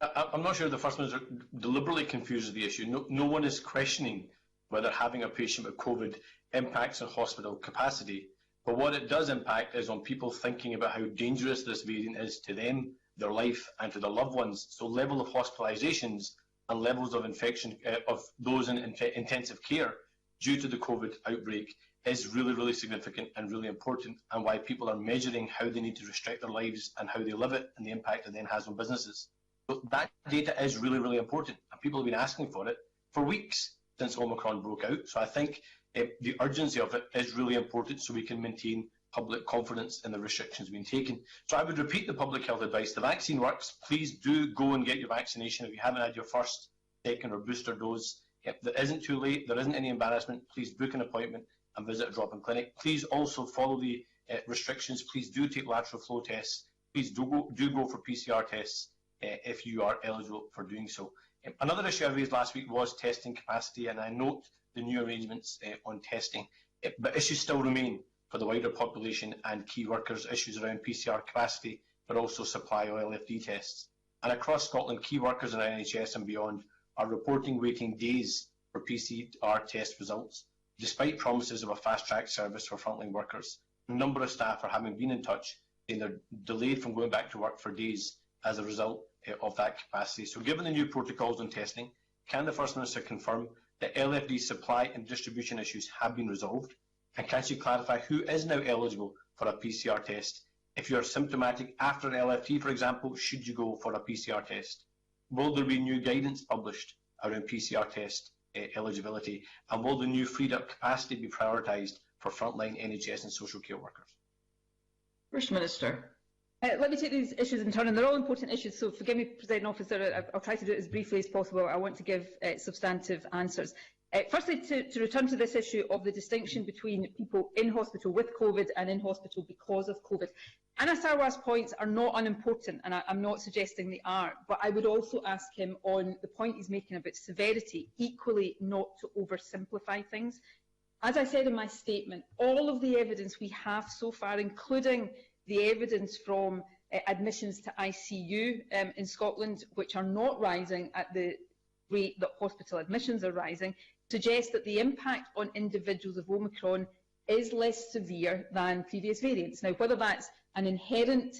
I'm not sure the First Minister deliberately confuses the issue. No one is questioning whether having a patient with COVID impacts on hospital capacity, but what it does impact is on people thinking about how dangerous this variant is to them, their life and to their loved ones. So level of hospitalisations and levels of infection of those in intensive care due to the COVID outbreak is really significant and really important, and why people are measuring how they need to restrict their lives and how they live it and the impact it then has on businesses. So that data is really important, and people have been asking for it for weeks since Omicron broke out. So I think the urgency of it is really important, so we can maintain public confidence in the restrictions being taken. So I would repeat the public health advice. The vaccine works. Please do go and get your vaccination if you haven't had your first, second or booster dose. It isn't too late. There isn't any embarrassment. Please book an appointment and visit a drop-in clinic. Please also follow the restrictions. Please do take lateral flow tests. Please do go for PCR tests if you are eligible for doing so. Another issue I raised last week was testing capacity, and I note the new arrangements on testing, but issues still remain for the wider population and key workers, issues around PCR capacity, but also supply of LFD tests. And across Scotland, key workers in our NHS and beyond are reporting waiting days for PCR test results, despite promises of a fast-track service for frontline workers. A number of staff are having been in touch, saying they're delayed from going back to work for days as a result of that capacity. So given the new protocols on testing, can the First Minister confirm that LFD supply and distribution issues have been resolved? And can she clarify who is now eligible for a PCR test? If you are symptomatic after an LFT, for example, should you go for a PCR test? Will there be new guidance published around PCR test eligibility? And will the new freed up capacity be prioritised for frontline NHS and social care workers? First Minister. Let me take these issues in turn, and they're all important issues, so forgive me, Presiding Officer, I'll try to do it as briefly as possible. I want to give substantive answers. Firstly, to return to this issue of the distinction between people in hospital with COVID and in hospital because of COVID. Anna Sarwar's points are not unimportant, and I'm not suggesting they are, but I would also ask him on the point he's making about severity, equally not to oversimplify things. As I said in my statement, all of the evidence we have so far, including the evidence from admissions to ICU in Scotland, which are not rising at the rate that hospital admissions are rising, suggests that the impact on individuals of Omicron is less severe than previous variants. Now, whether that's an inherent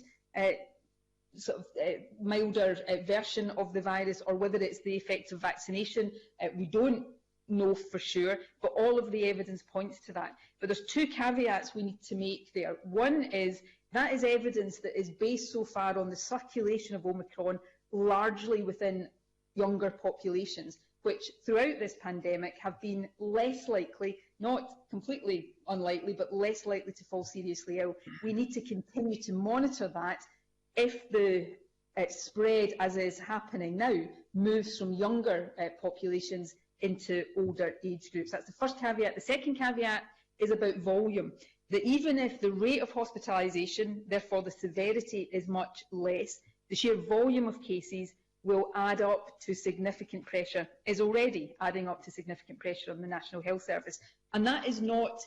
milder version of the virus or whether it's the effects of vaccination, we don't know for sure, but all of the evidence points to that. But there's two caveats we need to make there. One is that is evidence that is based so far on the circulation of Omicron largely within younger populations, which throughout this pandemic have been less likely, not completely unlikely, but less likely to fall seriously ill. We need to continue to monitor that if the spread, as is happening now, moves from younger populations into older age groups. That's the first caveat. The second caveat is about volume. That even if the rate of hospitalisation, therefore the severity, is much less, the sheer volume of cases will add up to significant pressure, is already adding up to significant pressure on the National Health Service. And that is not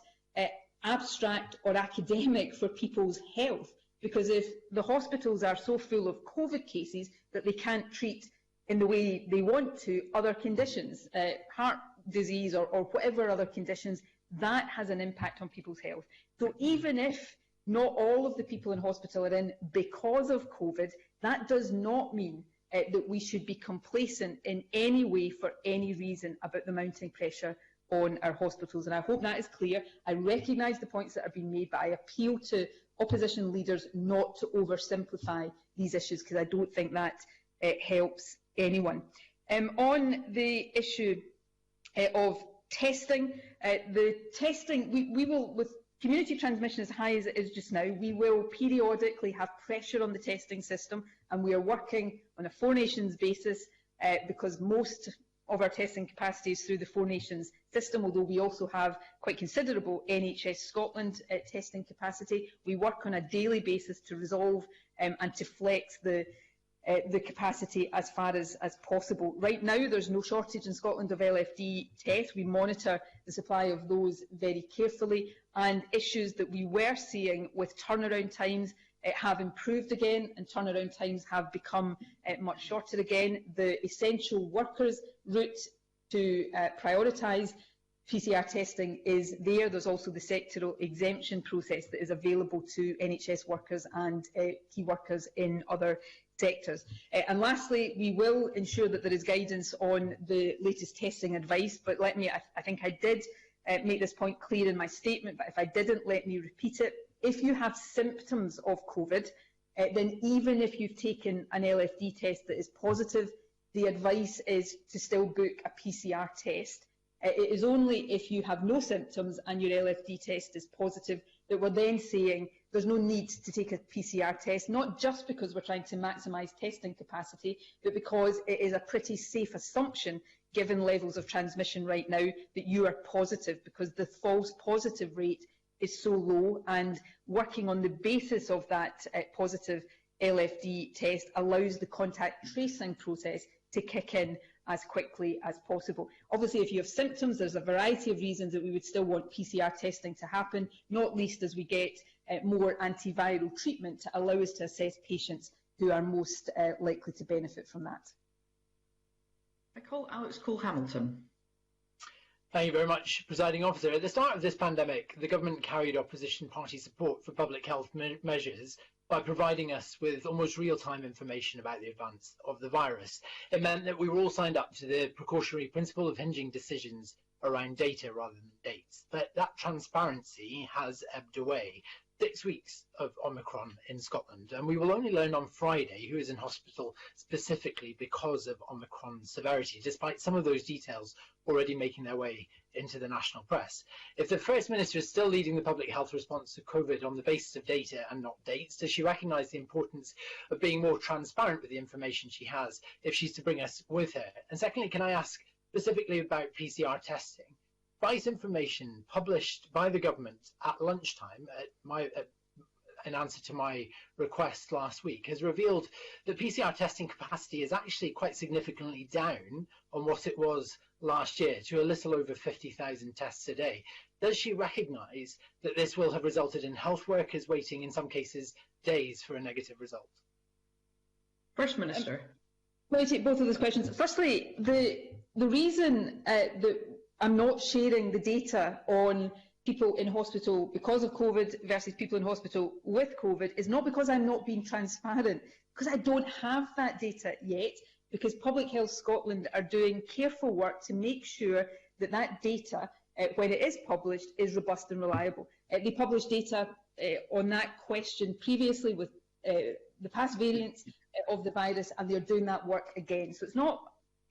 abstract or academic for people's health, because if the hospitals are so full of COVID cases that they can't treat in the way they want to other conditions, heart disease or whatever other conditions, that has an impact on people's health. So even if not all of the people in hospital are in because of COVID, that does not mean that we should be complacent in any way for any reason about the mounting pressure on our hospitals. And I hope that is clear. I recognise the points that are being made, but I appeal to opposition leaders not to oversimplify these issues, because I don't think that helps anyone. On the issue of testing, we will, with community transmission as high as it is just now, we will periodically have pressure on the testing system, and we are working on a Four Nations basis because most of our testing capacity is through the Four Nations system, although we also have quite considerable NHS Scotland testing capacity. We work on a daily basis to resolve and to flex the capacity as far as possible. Right now, there's no shortage in Scotland of LFD tests. We monitor the supply of those very carefully, and issues that we were seeing with turnaround times have improved again, and turnaround times have become much shorter again. The essential workers route to prioritise PCR testing is there. There's also the sectoral exemption process that is available to NHS workers and key workers in other sectors. And lastly, we will ensure that there is guidance on the latest testing advice, but I think I did make this point clear in my statement, but if I didn't, let me repeat it. If you have symptoms of COVID, then even if you've taken an LFD test that is positive, the advice is to still book a PCR test. It is only if you have no symptoms and your LFD test is positive that we're then saying there's no need to take a PCR test, not just because we're trying to maximise testing capacity, but because it is a pretty safe assumption, given levels of transmission right now, that you are positive, because the false positive rate is so low, and working on the basis of that positive LFD test allows the contact tracing process to kick in as quickly as possible. Obviously, if you have symptoms, there's a variety of reasons that we would still want PCR testing to happen, not least as we get more antiviral treatment to allow us to assess patients who are most likely to benefit from that. I call Alex Cole-Hamilton. Thank you very much, Presiding Officer. At the start of this pandemic, the government carried opposition party support for public health measures by providing us with almost real-time information about the advance of the virus. It meant that we were all signed up to the precautionary principle of hinging decisions around data rather than dates. But that transparency has ebbed away. 6 weeks of Omicron in Scotland, and we will only learn on Friday who is in hospital specifically because of Omicron severity, despite some of those details already making their way into the national press. If the First Minister is still leading the public health response to COVID on the basis of data and not dates, does she recognise the importance of being more transparent with the information she has if she's to bring us with her? And secondly, can I ask specifically about PCR testing? Price information published by the government at lunchtime, in answer to my request last week, has revealed that PCR testing capacity is actually quite significantly down on what it was last year, to a little over 50,000 tests a day. Does she recognise that this will have resulted in health workers waiting, in some cases, days for a negative result? First Minister. Let me take both of those questions. Firstly, the reason that I'm not sharing the data on people in hospital because of COVID versus people in hospital with COVID is not because I'm not being transparent, because I don't have that data yet, because Public Health Scotland are doing careful work to make sure that that data, when it is published, is robust and reliable. They published data on that question previously with the past variants of the virus, and they're doing that work again. So it's not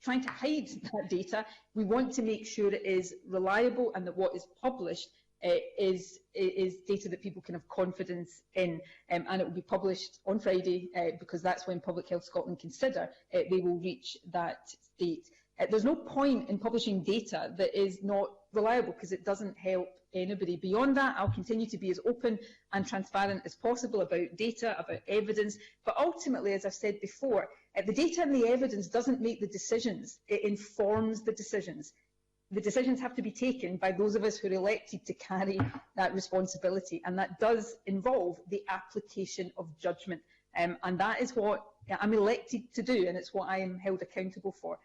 trying to hide that data. We want to make sure it is reliable and that what is published is data that people can have confidence in, and it will be published on Friday because that's when Public Health Scotland consider they will reach that state. There's no point in publishing data that is not reliable, because it doesn't help anybody. Beyond that, I'll continue to be as open and transparent as possible about data, about evidence, but ultimately, as I've said before, the data and the evidence doesn't make the decisions, it informs the decisions. The decisions have to be taken by those of us who are elected to carry that responsibility, and that does involve the application of judgment. And that is what I'm elected to do, and it's what I am held accountable for.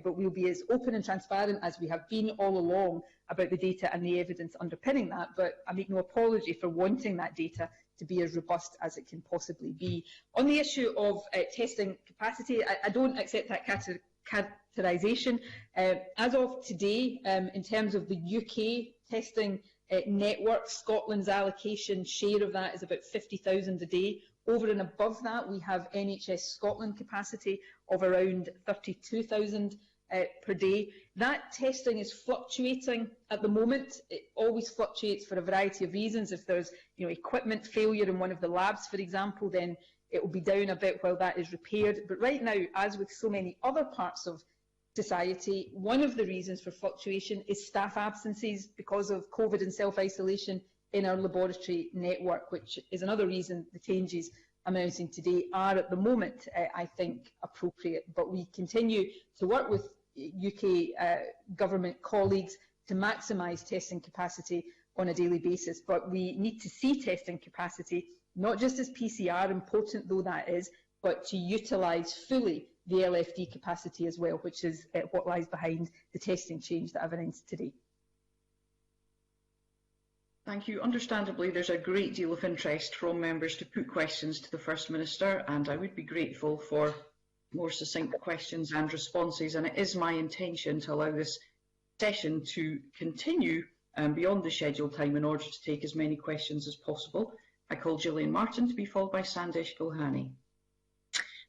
But we'll be as open and transparent as we have been all along about the data and the evidence underpinning that, but I make no apology for wanting that data to be as robust as it can possibly be. On the issue of testing capacity, I don't accept that categorisation. As of today, in terms of the UK testing network, Scotland's allocation share of that is about 50,000 a day. Over and above that, we have NHS Scotland capacity of around 32,000 per day. That testing is fluctuating at the moment. It always fluctuates for a variety of reasons. If there's equipment failure in one of the labs, for example, then it will be down a bit while that is repaired. But right now, as with so many other parts of society, one of the reasons for fluctuation is staff absences because of COVID and self-isolation in our laboratory network, which is another reason the changes I'm announcing today are at the moment, I think, appropriate. But we continue to work with UK government colleagues to maximise testing capacity on a daily basis. But we need to see testing capacity not just as PCR, important though that is, but to utilise fully the LFD capacity as well, which is what lies behind the testing change that I've announced today. Thank you. Understandably, there's a great deal of interest from members to put questions to the First Minister, and I would be grateful for more succinct questions and responses, and it is my intention to allow this session to continue beyond the scheduled time in order to take as many questions as possible. I call Gillian Martin to be followed by Sandesh Gulhani.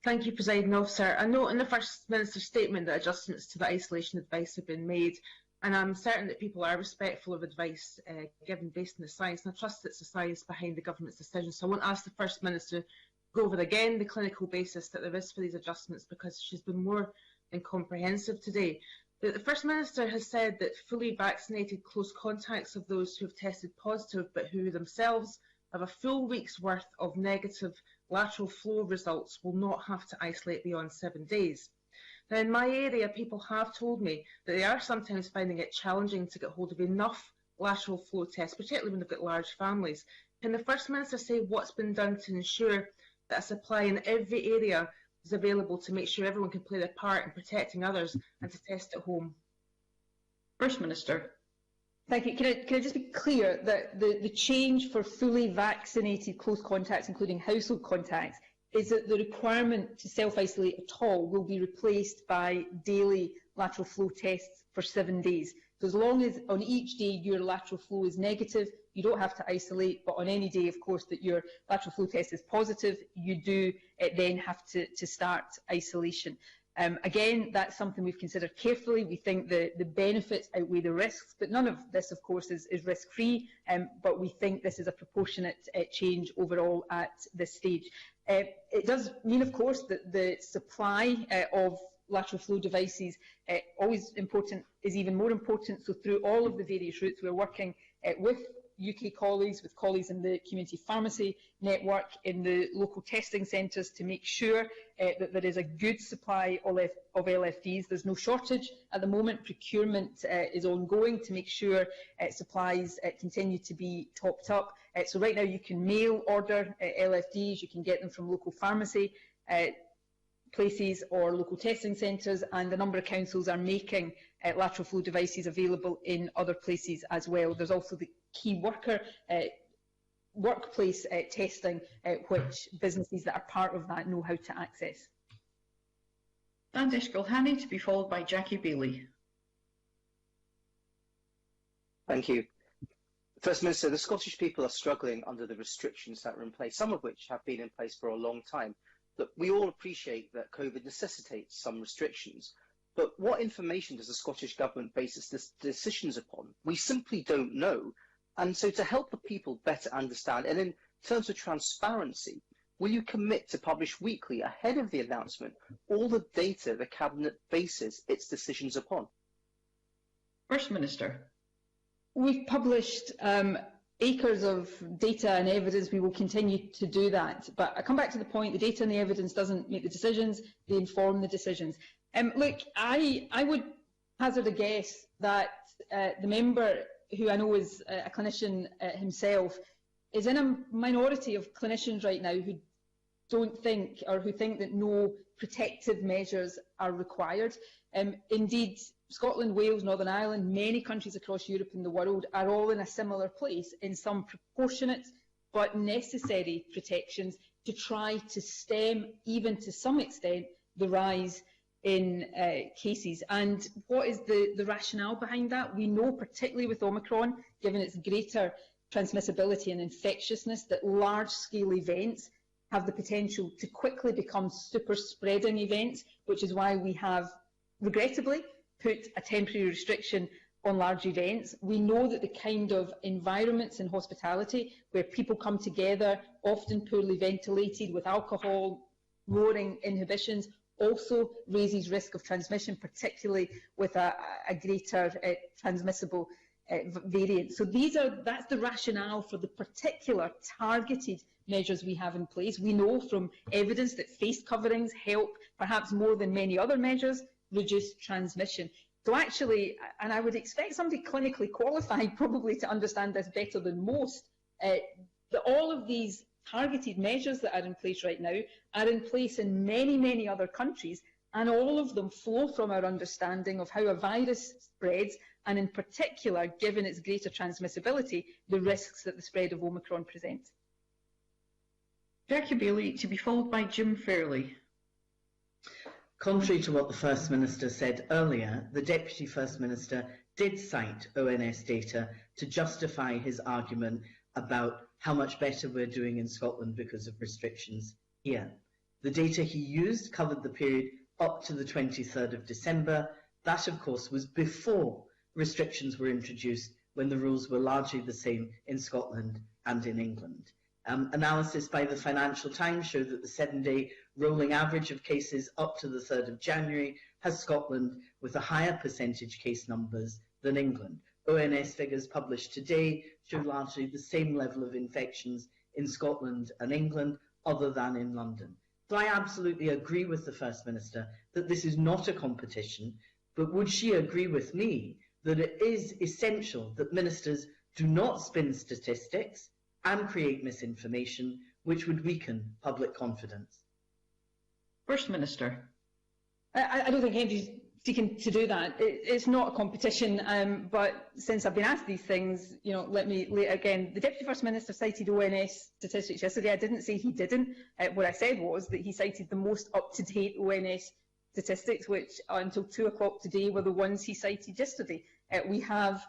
Thank you, Presiding Officer. I note in the First Minister's statement that adjustments to the isolation advice have been made, and I'm certain that people are respectful of advice given based on the science, and I trust it's the science behind the government's decision. So I won't ask the First Minister to go over again the clinical basis that there is for these adjustments, because she's been more than comprehensive today. The First Minister has said that fully vaccinated close contacts of those who have tested positive but who themselves have a full week's worth of negative lateral flow results will not have to isolate beyond 7 days. Now, in my area, people have told me that they are sometimes finding it challenging to get hold of enough lateral flow tests, particularly when they've got large families. Can the First Minister say what's been done to ensure that a supply in every area is available to make sure everyone can play their part in protecting others and to test at home? First Minister. Thank you. Can I just be clear that the change for fully vaccinated close contacts, including household contacts, is that the requirement to self-isolate at all will be replaced by daily lateral flow tests for 7 days. So as long as on each day your lateral flow is negative, you don't have to isolate, but on any day, of course, that your lateral flow test is positive, you do then have to start isolation. Again, that's something we've considered carefully. We think the benefits outweigh the risks, but none of this, of course, is risk-free, but we think this is a proportionate change overall at this stage. It does mean, of course, that the supply of lateral flow devices is even more important. So through all of the various routes, we're working with UK colleagues, with colleagues in the community pharmacy network, in the local testing centres, to make sure that there is a good supply of LFDs. There's no shortage at the moment. Procurement is ongoing to make sure supplies continue to be topped up. So right now you can mail order LFDs, you can get them from local pharmacy places or local testing centres, and a number of councils are making lateral flow devices available in other places as well. There's also the key workplace testing, which businesses that are part of that know how to access. Sandesh Gulhani to be followed by Jackie Bailey. Thank you. First Minister, the Scottish people are struggling under the restrictions that are in place, some of which have been in place for a long time. But we all appreciate that COVID necessitates some restrictions. But what information does the Scottish Government base its decisions upon? We simply don't know. And so to help the people better understand, and in terms of transparency, will you commit to publish weekly, ahead of the announcement, all the data the Cabinet bases its decisions upon? First Minister. We've published acres of data and evidence. We will continue to do that. But I come back to the point, the data and the evidence doesn't make the decisions, they inform the decisions. Look, I would hazard a guess that the member, who I know is a clinician himself, is in a minority of clinicians right now who don't think, or who think that no protective measures are required. Indeed, Scotland, Wales, Northern Ireland, many countries across Europe and the world are all in a similar place in some proportionate but necessary protections to try to stem, even to some extent, the rise in cases. And what is the rationale behind that? We know, particularly with Omicron, given its greater transmissibility and infectiousness, that large-scale events have the potential to quickly become super-spreading events, which is why we have, regrettably, put a temporary restriction on large events. We know that the kind of environments in hospitality where people come together, often poorly ventilated, with alcohol, lowering inhibitions, also raises risk of transmission, particularly with a greater transmissible variant. So that's the rationale for the particular targeted measures we have in place. We know from evidence that face coverings help, perhaps more than many other measures, reduce transmission. So actually, and I would expect somebody clinically qualified probably to understand this better than most, that all of these targeted measures that are in place right now are in place in many, many other countries, and all of them flow from our understanding of how a virus spreads, and in particular, given its greater transmissibility, the risks that the spread of Omicron presents. Jackie Bailey, to be followed by Jim Fairley. Contrary to what the First Minister said earlier, the Deputy First Minister did cite ONS data to justify his argument about how much better we're doing in Scotland because of restrictions here. The data he used covered the period up to the 23rd of December. That, of course, was before restrictions were introduced, when the rules were largely the same in Scotland and in England. Analysis by the Financial Times showed that the 7-day rolling average of cases up to the 3rd of January has Scotland with a higher percentage case numbers than England. ONS figures published today show largely the same level of infections in Scotland and England, other than in London. So I absolutely agree with the First Minister that this is not a competition, but would she agree with me that it is essential that ministers do not spin statistics and create misinformation, which would weaken public confidence? First Minister. I don't think anybody's seeking to do that. It's not a competition, but since I've been asked these things, let me again. The Deputy First Minister cited ONS statistics yesterday. I didn't say he didn't. What I said was that he cited the most up-to-date ONS statistics, which until 2 o'clock today were the ones he cited yesterday. We have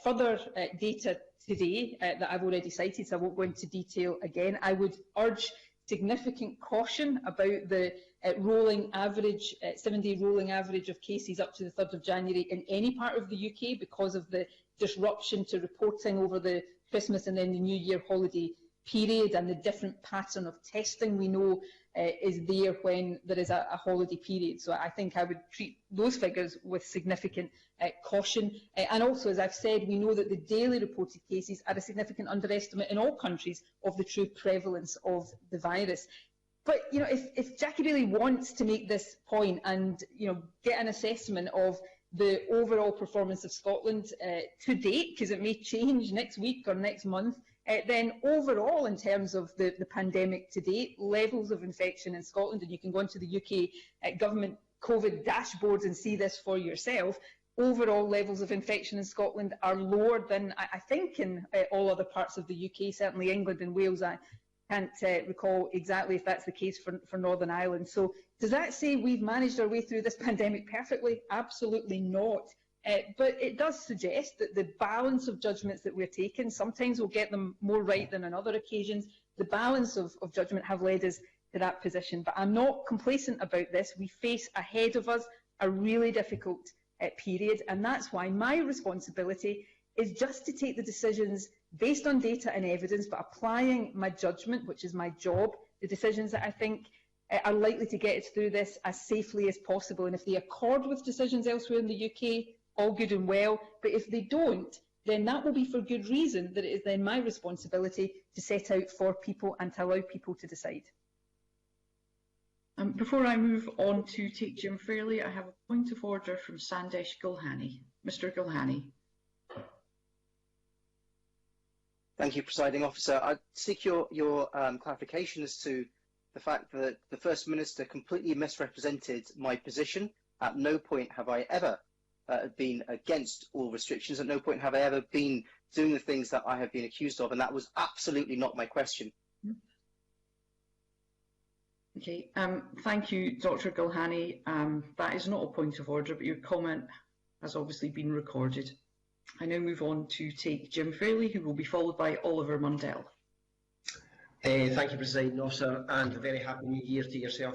further data today that I've already cited, so I won't go into detail again. I would urge significant caution about the rolling average, 7-day rolling average of cases up to the 3rd of January in any part of the UK, because of the disruption to reporting over the Christmas and then the New Year holiday period, and the different pattern of testing we know is there when there is a holiday period. So I think I would treat those figures with significant caution. And also, as I've said, we know that the daily reported cases are a significant underestimate in all countries of the true prevalence of the virus. But if Jackie Bailey wants to make this point and get an assessment of the overall performance of Scotland to date, because it may change next week or next month, then overall, in terms of the pandemic to date, levels of infection in Scotland, and you can go into the UK government COVID dashboards and see this for yourself, overall levels of infection in Scotland are lower than I think in all other parts of the UK, certainly England and Wales. I can't recall exactly if that's the case for Northern Ireland. So does that say we've managed our way through this pandemic perfectly? Absolutely not. But it does suggest that the balance of judgments that we're taking, sometimes we'll get them more right than on other occasions. The balance of judgment have led us to that position. But I'm not complacent about this. We face ahead of us a really difficult period, and that's why my responsibility is just to take the decisions based on data and evidence, but applying my judgment, which is my job, the decisions that I think are likely to get us through this as safely as possible. And if they accord with decisions elsewhere in the UK, all good and well, but if they don't, then that will be for good reason that it is then my responsibility to set out for people and to allow people to decide. Before I move on to take Jim Fairley, I have a point of order from Sandesh Gulhani. Mr. Gulhani. Thank you, Presiding Officer. I seek your clarification as to the fact that the First Minister completely misrepresented my position. At no point have I ever been against all restrictions. At no point have I ever been doing the things that I have been accused of, and that was absolutely not my question. Okay, thank you, Dr. Gulhani. That is not a point of order, but your comment has obviously been recorded. I now move on to take Jim Fairley, who will be followed by Oliver Mundell. Thank you, Presiding Officer, and a very happy new year to yourself.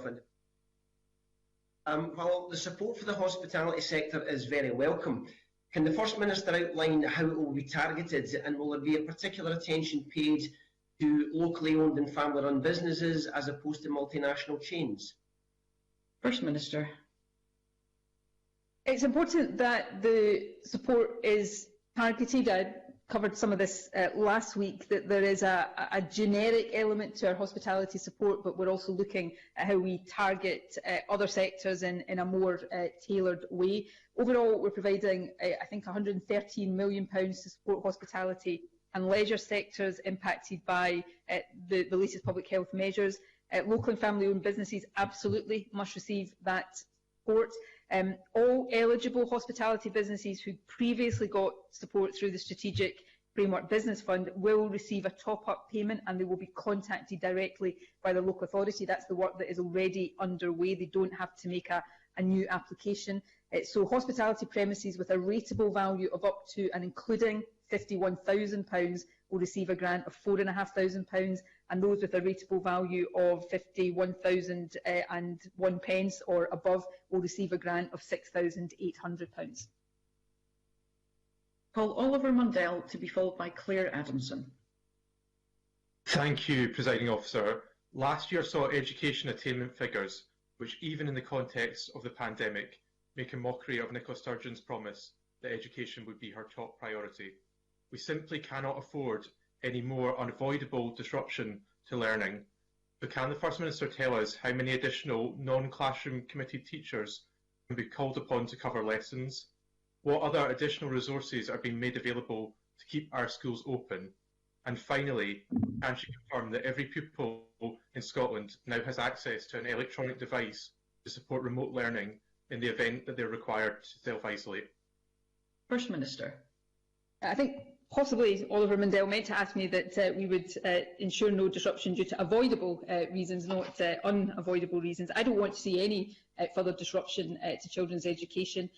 And while the support for the hospitality sector is very welcome, can the First Minister outline how it will be targeted, and will there be a particular attention paid to locally owned and family-run businesses as opposed to multinational chains? First Minister. It's important that the support is targeted. I covered some of this last week, that there is a generic element to our hospitality support, but we're also looking at how we target other sectors in a more tailored way. Overall, we're providing, I think, £113 million to support hospitality and leisure sectors impacted by the latest public health measures. Local and family-owned businesses absolutely must receive that support. All eligible hospitality businesses who previously got support through the Strategic Framework Business Fund will receive a top-up payment, and they will be contacted directly by the local authority. That's the work that is already underway. They don't have to make a new application. So hospitality premises with a rateable value of up to and including £51,000 will receive a grant of £4,500, and those with a rateable value of £51,001 or above will receive a grant of £6,800. Call Oliver Mundell to be followed by Claire Adamson. Thank you, Presiding Officer. Last year saw education attainment figures, which even in the context of the pandemic, make a mockery of Nicola Sturgeon's promise that education would be her top priority. We simply cannot afford any more unavoidable disruption to learning. But can the First Minister tell us how many additional non-classroom committed teachers can be called upon to cover lessons? What other additional resources are being made available to keep our schools open? And finally, can she confirm that every pupil in Scotland now has access to an electronic device to support remote learning in the event that they're required to self-isolate? First Minister. I think possibly Oliver Mundell meant to ask me that we would ensure no disruption due to avoidable reasons, not unavoidable reasons. I don't want to see any further disruption to children's education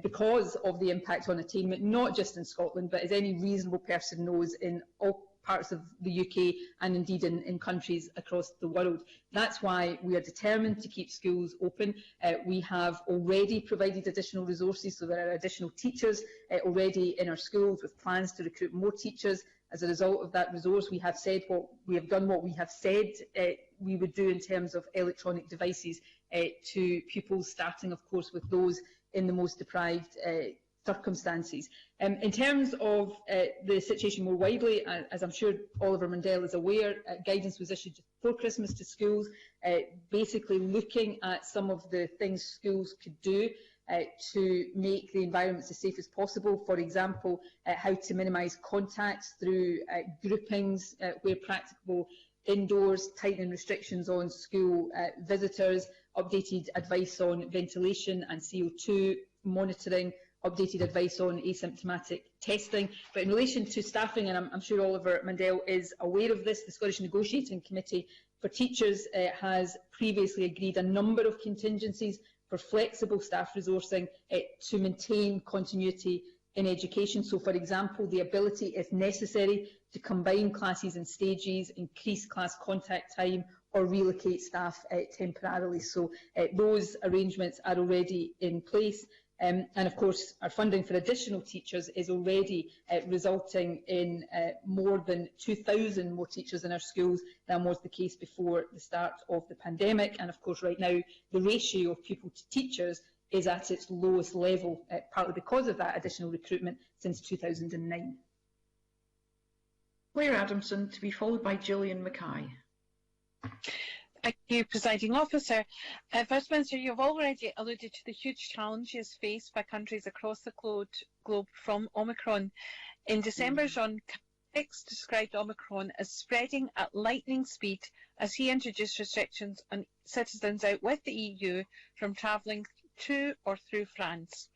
because of the impact on attainment, not just in Scotland, but as any reasonable person knows, in all parts of the UK and indeed in countries across the world. That's why we are determined to keep schools open. We have already provided additional resources, so there are additional teachers already in our schools with plans to recruit more teachers. As a result of that resource, we have done what we have said we would do in terms of electronic devices to pupils, starting of course with those in the most deprived circumstances. In terms of the situation more widely, as I'm sure Oliver Mundell is aware, guidance was issued just before Christmas to schools, basically looking at some of the things schools could do to make the environments as safe as possible. For example, how to minimise contacts through groupings where practicable indoors, tightening restrictions on school visitors, updated advice on ventilation and CO2 monitoring, updated advice on asymptomatic testing. But in relation to staffing, and I'm sure Oliver Mundell is aware of this, the Scottish Negotiating Committee for Teachers has previously agreed a number of contingencies for flexible staff resourcing to maintain continuity in education. So, for example, the ability, if necessary, to combine classes and stages, increase class contact time, or relocate staff temporarily. So those arrangements are already in place. And of course, our funding for additional teachers is already resulting in more than 2,000 more teachers in our schools than was the case before the start of the pandemic. And of course, right now, the ratio of pupil to teachers is at its lowest level, partly because of that additional recruitment since 2009. Claire Adamson, to be followed by Gillian Mackay. Thank you, Presiding Officer. First Minister, you have already alluded to the huge challenges faced by countries across the globe from Omicron. In December, Jean Castex described Omicron as spreading at lightning speed as he introduced restrictions on citizens out with the EU from travelling to or through France.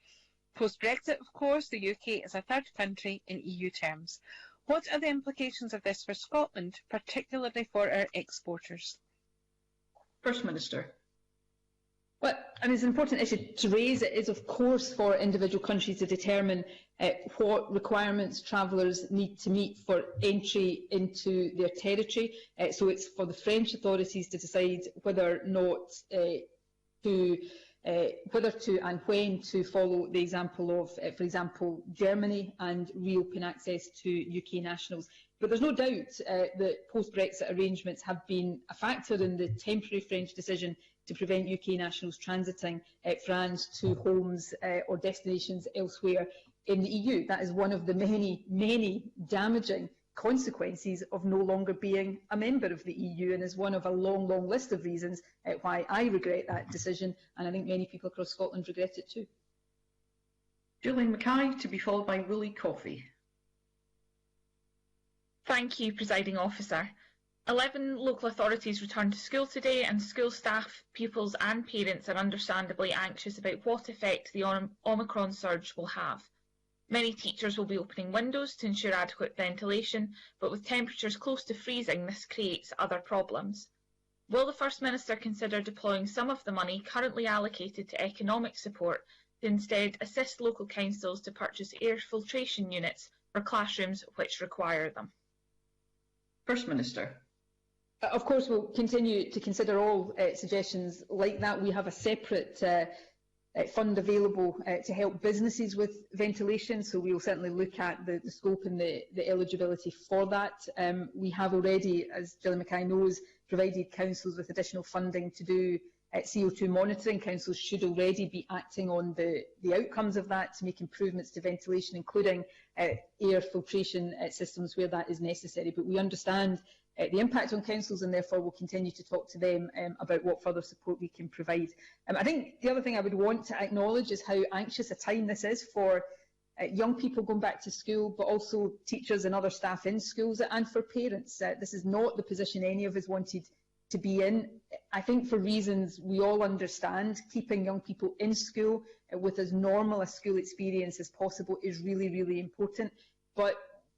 Post-Brexit, of course, the UK is a third country in EU terms. What are the implications of this for Scotland, particularly for our exporters? First Minister. Well, I mean, it's an important issue to raise. It is, of course, for individual countries to determine what requirements travellers need to meet for entry into their territory. So it's for the French authorities to decide whether or not whether to and when to follow the example of, for example, Germany and reopen access to UK nationals. But there's no doubt that post-Brexit arrangements have been a factor in the temporary French decision to prevent UK nationals transiting France to homes or destinations elsewhere in the EU. That is one of the many, many damaging consequences of no longer being a member of the EU, and is one of a long, long list of reasons why I regret that decision, and I think many people across Scotland regret it too. Gillian Mackay, to be followed by Willie Coffey. Thank you, Presiding Officer. 11 local authorities returned to school today, and school staff, pupils and parents are understandably anxious about what effect the Omicron surge will have. Many teachers will be opening windows to ensure adequate ventilation, but with temperatures close to freezing, this creates other problems. Will the First Minister consider deploying some of the money currently allocated to economic support to instead assist local councils to purchase air filtration units for classrooms which require them? First Minister. Of course, we'll continue to consider all suggestions like that. We have a separate fund available to help businesses with ventilation, so we will certainly look at the scope and the eligibility for that. We have already, as Gillian Mackay knows, provided councils with additional funding to do CO2 monitoring. Councils should already be acting on the outcomes of that to make improvements to ventilation, including air filtration systems where that is necessary. But we understand the impact on councils, and therefore will continue to talk to them about what further support we can provide. I think the other thing I would want to acknowledge is how anxious a time this is for young people going back to school, but also teachers and other staff in schools, and for parents. This is not the position any of us wanted to be in. I think for reasons we all understand, keeping young people in school with as normal a school experience as possible is really, really important. But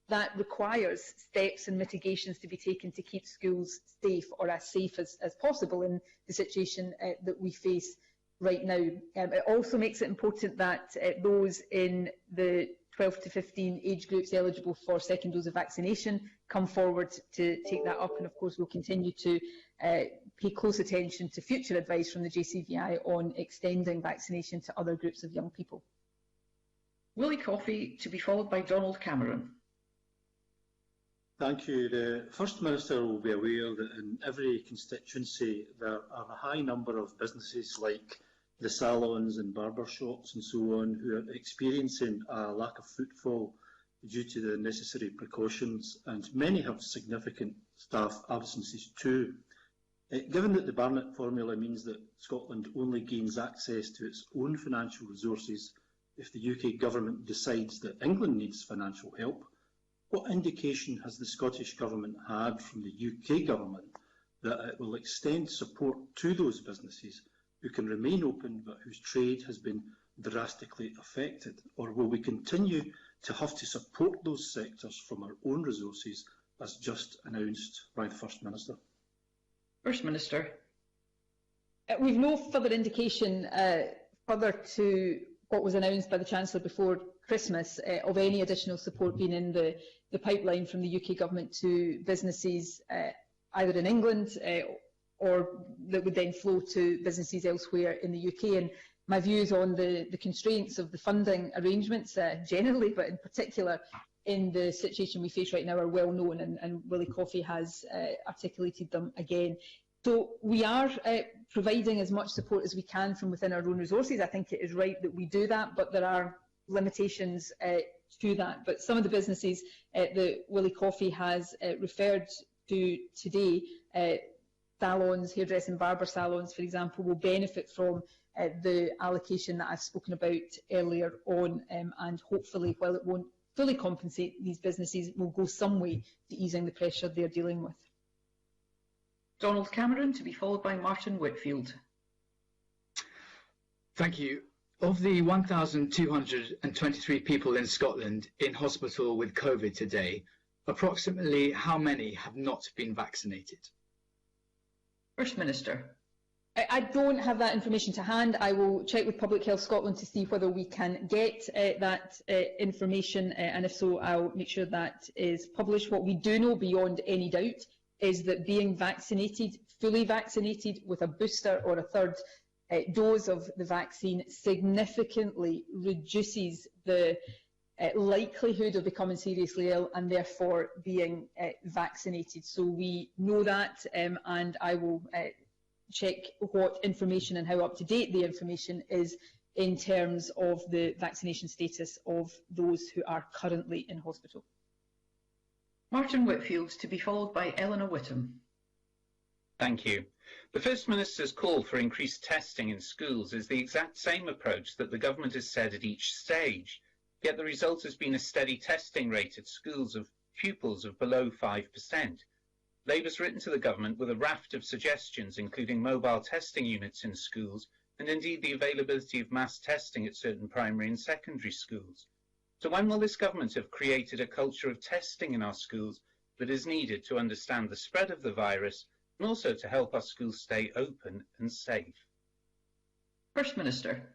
that requires steps and mitigations to be taken to keep schools safe, or as safe as possible in the situation that we face right now. It also makes it important that those in the 12 to 15 age groups eligible for second dose of vaccination come forward to take that up, and of course we'll continue to pay close attention to future advice from the JCVI on extending vaccination to other groups of young people. Willie Coffey, to be followed by Donald Cameron. Thank you. The First Minister will be aware that in every constituency there are a high number of businesses like the salons and barber shops and so on who are experiencing a lack of footfall due to the necessary precautions, and many have significant staff absences too. Given that the Barnett formula means that Scotland only gains access to its own financial resources if the UK Government decides that England needs financial help, what indication has the Scottish Government had from the UK Government that it will extend support to those businesses who can remain open but whose trade has been drastically affected? Or will we continue to have to support those sectors from our own resources, as just announced by the First Minister? First Minister. We've no further indication further to what was announced by the Chancellor before Christmas of any additional support being in the pipeline from the UK Government to businesses either in England or that would then flow to businesses elsewhere in the UK. And my views on the constraints of the funding arrangements generally, but in particular in the situation we face right now, are well known, and Willie Coffey has articulated them again. So we are providing as much support as we can from within our own resources. I think it is right that we do that, but there are limitations to that. But some of the businesses that Willie Coffey has referred to today, salons, hairdressing, barber salons, for example, will benefit from the allocation that I've spoken about earlier on, and hopefully, while it won't fully compensate these businesses, will go some way to easing the pressure they're dealing with. Donald Cameron, to be followed by Martin Whitfield. Thank you. Of the 1,223 people in Scotland in hospital with COVID today, approximately how many have not been vaccinated? First Minister. I don't have that information to hand. I will check with Public Health Scotland to see whether we can get that information, and if so, I'll make sure that is published. What we do know beyond any doubt is that being vaccinated, fully vaccinated with a booster or a third dose of the vaccine significantly reduces the likelihood of becoming seriously ill and therefore being vaccinated. So we know that, and I will check what information and how up to date the information is in terms of the vaccination status of those who are currently in hospital. Martin Whitfield, to be followed by Eleanor Whittam. Thank you. The First Minister's call for increased testing in schools is the exact same approach that the government has said at each stage, yet the result has been a steady testing rate at schools of pupils of below 5%. Labour's written to the government with a raft of suggestions, including mobile testing units in schools and indeed the availability of mass testing at certain primary and secondary schools. So when will this government have created a culture of testing in our schools that is needed to understand the spread of the virus and also to help our schools stay open and safe? First Minister.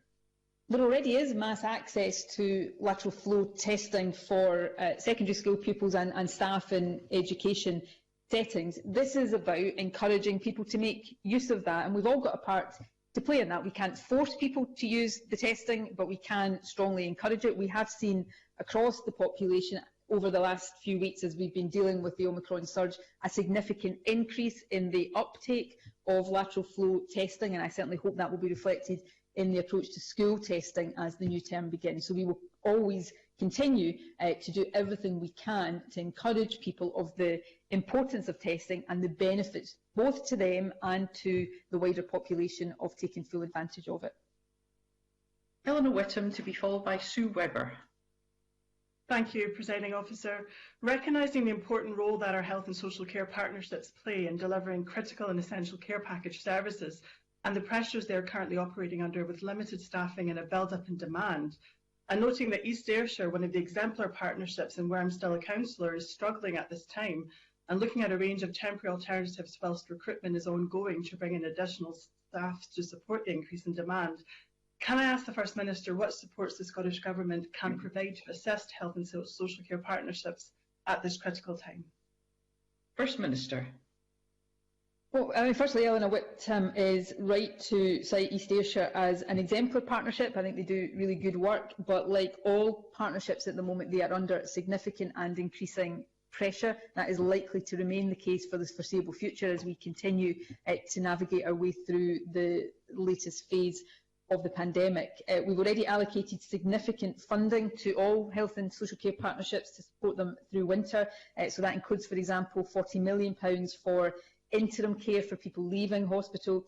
There already is mass access to lateral flow testing for secondary school pupils and staff in education settings. This is about encouraging people to make use of that, and we've all got a part to play in that. We can't force people to use the testing, but we can strongly encourage it. We have seen across the population over the last few weeks, as we've been dealing with the Omicron surge, a significant increase in the uptake of lateral flow testing, and I certainly hope that will be reflected in the approach to school testing as the new term begins. So we will always continue to do everything we can to encourage people of the importance of testing and the benefits both to them and to the wider population of taking full advantage of it. Eleanor Whittam, to be followed by Sue Webber. Thank you, Presiding Officer. Recognising the important role that our health and social care partnerships play in delivering critical and essential care package services and the pressures they are currently operating under with limited staffing and a build-up in demand, and noting that East Ayrshire, one of the exemplar partnerships and where I'm still a councillor, is struggling at this time, and looking at a range of temporary alternatives whilst recruitment is ongoing to bring in additional staff to support the increase in demand, can I ask the First Minister what supports the Scottish Government can provide to assist health and social care partnerships at this critical time? First Minister. Well, I mean, firstly, Eleanor Whittam is right to cite East Ayrshire as an exemplar partnership. I think they do really good work, but like all partnerships at the moment, they are under significant and increasing pressure. That is likely to remain the case for the foreseeable future as we continue to navigate our way through the latest phase of the pandemic. We've already allocated significant funding to all health and social care partnerships to support them through winter. So that includes, for example, £40 million for interim care for people leaving hospital,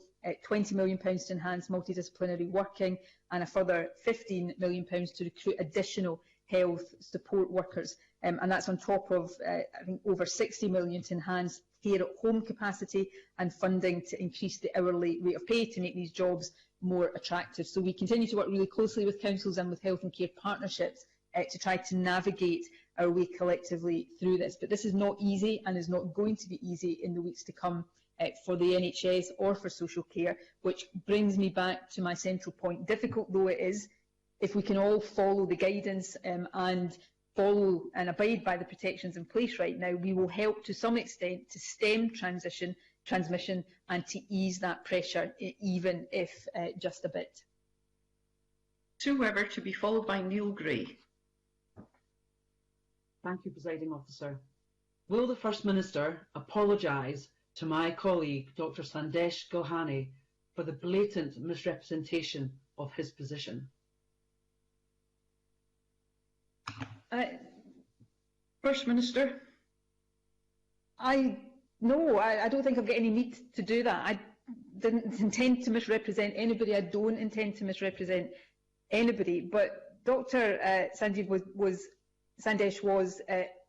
£20 million to enhance multidisciplinary working, and a further £15 million to recruit additional health support workers. And that's on top of, I think, over £60 million to enhance care at home capacity and funding to increase the hourly rate of pay to make these jobs more attractive. So we continue to work really closely with councils and with health and care partnerships to try to navigate our way collectively through this. But this is not easy and is not going to be easy in the weeks to come for the NHS or for social care, which brings me back to my central point. Difficult though it is, if we can all follow the guidance and follow and abide by the protections in place right now, we will help to some extent to stem transmission and to ease that pressure, even if just a bit. Sue Webber, to be followed by Neil Gray. Thank you, Presiding Officer. Will the First Minister apologise to my colleague, Dr. Sandesh Gohani, for the blatant misrepresentation of his position? First Minister. I don't think I've got any need to do that. I didn't intend to misrepresent anybody. I don't intend to misrepresent anybody. But Dr. Sandesh was,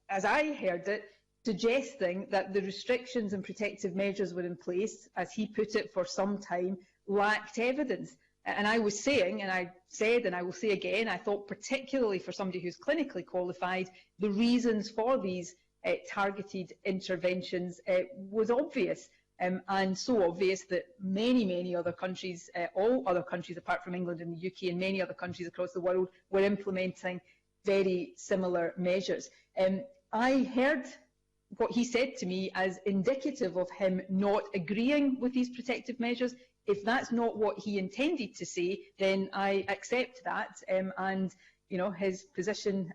as I heard it, suggesting that the restrictions and protective measures were in place, as he put it, for some time, lacked evidence. And I was saying, and I said, and I will say again, I thought particularly for somebody who's clinically qualified, the reasons for these targeted interventions was obvious, and so obvious that many other countries, all other countries apart from England and the UK, and many other countries across the world were implementing very similar measures. I heard what he said to me as indicative of him not agreeing with these protective measures. If that's not what he intended to say, then I accept that, and his position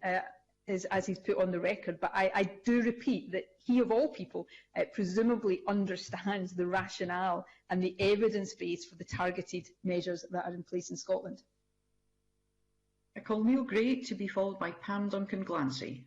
is as he's put on the record. But I do repeat that he, of all people, presumably understands the rationale and the evidence base for the targeted measures that are in place in Scotland. I call Neil Gray to be followed by Pam Duncan-Glancy.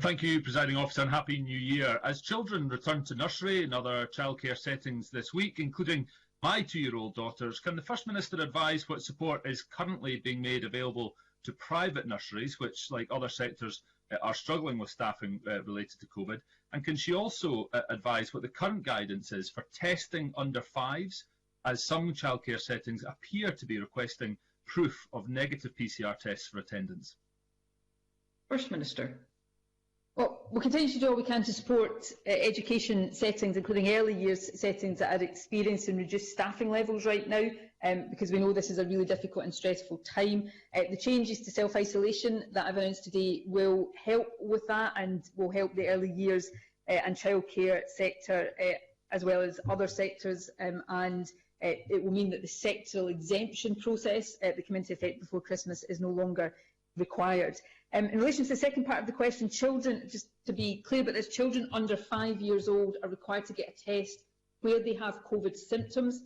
Thank you, Presiding Officer, and Happy New Year. As children return to nursery and other childcare settings this week, including my 2-year-old daughters, can the First Minister advise what support is currently being made available to private nurseries, which, like other sectors, are struggling with staffing related to COVID? And can she also advise what the current guidance is for testing under 5s, as some childcare settings appear to be requesting proof of negative PCR tests for attendance? First Minister. Well, we'll continue to do all we can to support education settings, including early years settings that are experiencing reduced staffing levels right now, because we know this is a really difficult and stressful time. The changes to self-isolation that I've announced today will help with that, and will help the early years and childcare sector, as well as other sectors, and it will mean that the sectoral exemption process that came into effect before Christmas is no longer required. In relation to the second part of the question, children, just to be clear about this, children under 5 years old are required to get a test where they have COVID symptoms.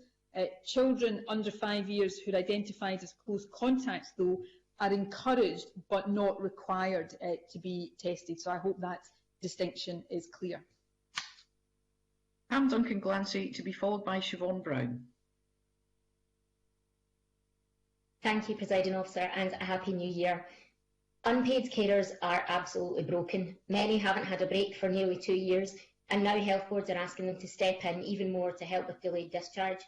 Children under 5 years who are identified as close contacts, though, are encouraged but not required to be tested. So I hope that distinction is clear. Pam Duncan-Glancy to be followed by Siobhan Brown. Thank you, Presiding Officer, and a Happy New Year. Unpaid carers are absolutely broken. Many haven't had a break for nearly 2 years, and now health boards are asking them to step in even more to help with delayed discharge.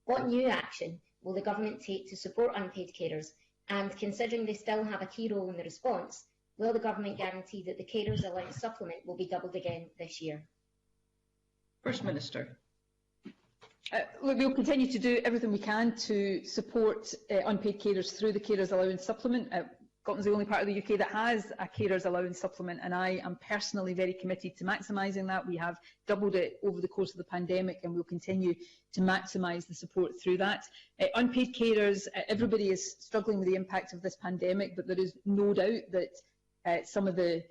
What new action will the government take to support unpaid carers? And considering they still have a key role in the response, will the government guarantee that the carers allowance supplement will be doubled again this year? First Minister. Look, we'll continue to do everything we can to support unpaid carers through the carers allowance supplement. Scotland's the only part of the UK that has a carers allowance supplement, and I am personally very committed to maximising that. We have doubled it over the course of the pandemic, and we'll continue to maximise the support through that. Unpaid carers, everybody is struggling with the impact of this pandemic, but there is no doubt that some of the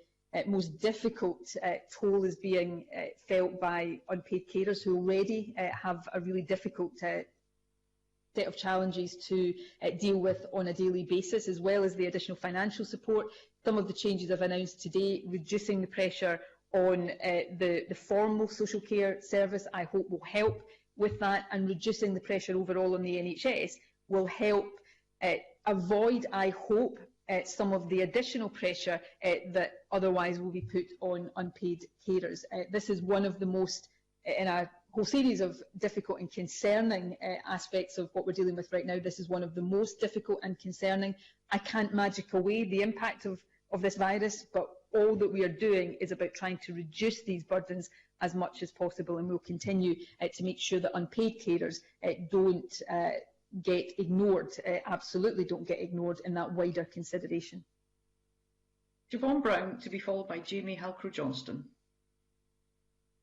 most difficult toll is being felt by unpaid carers who already have a really difficult set of challenges to deal with on a daily basis, as well as the additional financial support. Some of the changes I've announced today, reducing the pressure on the formal social care service, I hope will help with that, and reducing the pressure overall on the NHS will help avoid, I hope, some of the additional pressure that otherwise will be put on unpaid carers. This is one of the most, in a whole series of difficult and concerning aspects of what we're dealing with right now, this is one of the most difficult and concerning. I can't magic away the impact of this virus, but all that we are doing is about trying to reduce these burdens as much as possible, and we'll continue to make sure that unpaid carers don't get ignored, absolutely don't get ignored in that wider consideration. Siobhan Brown to be followed by Jamie Halcrow-Johnston.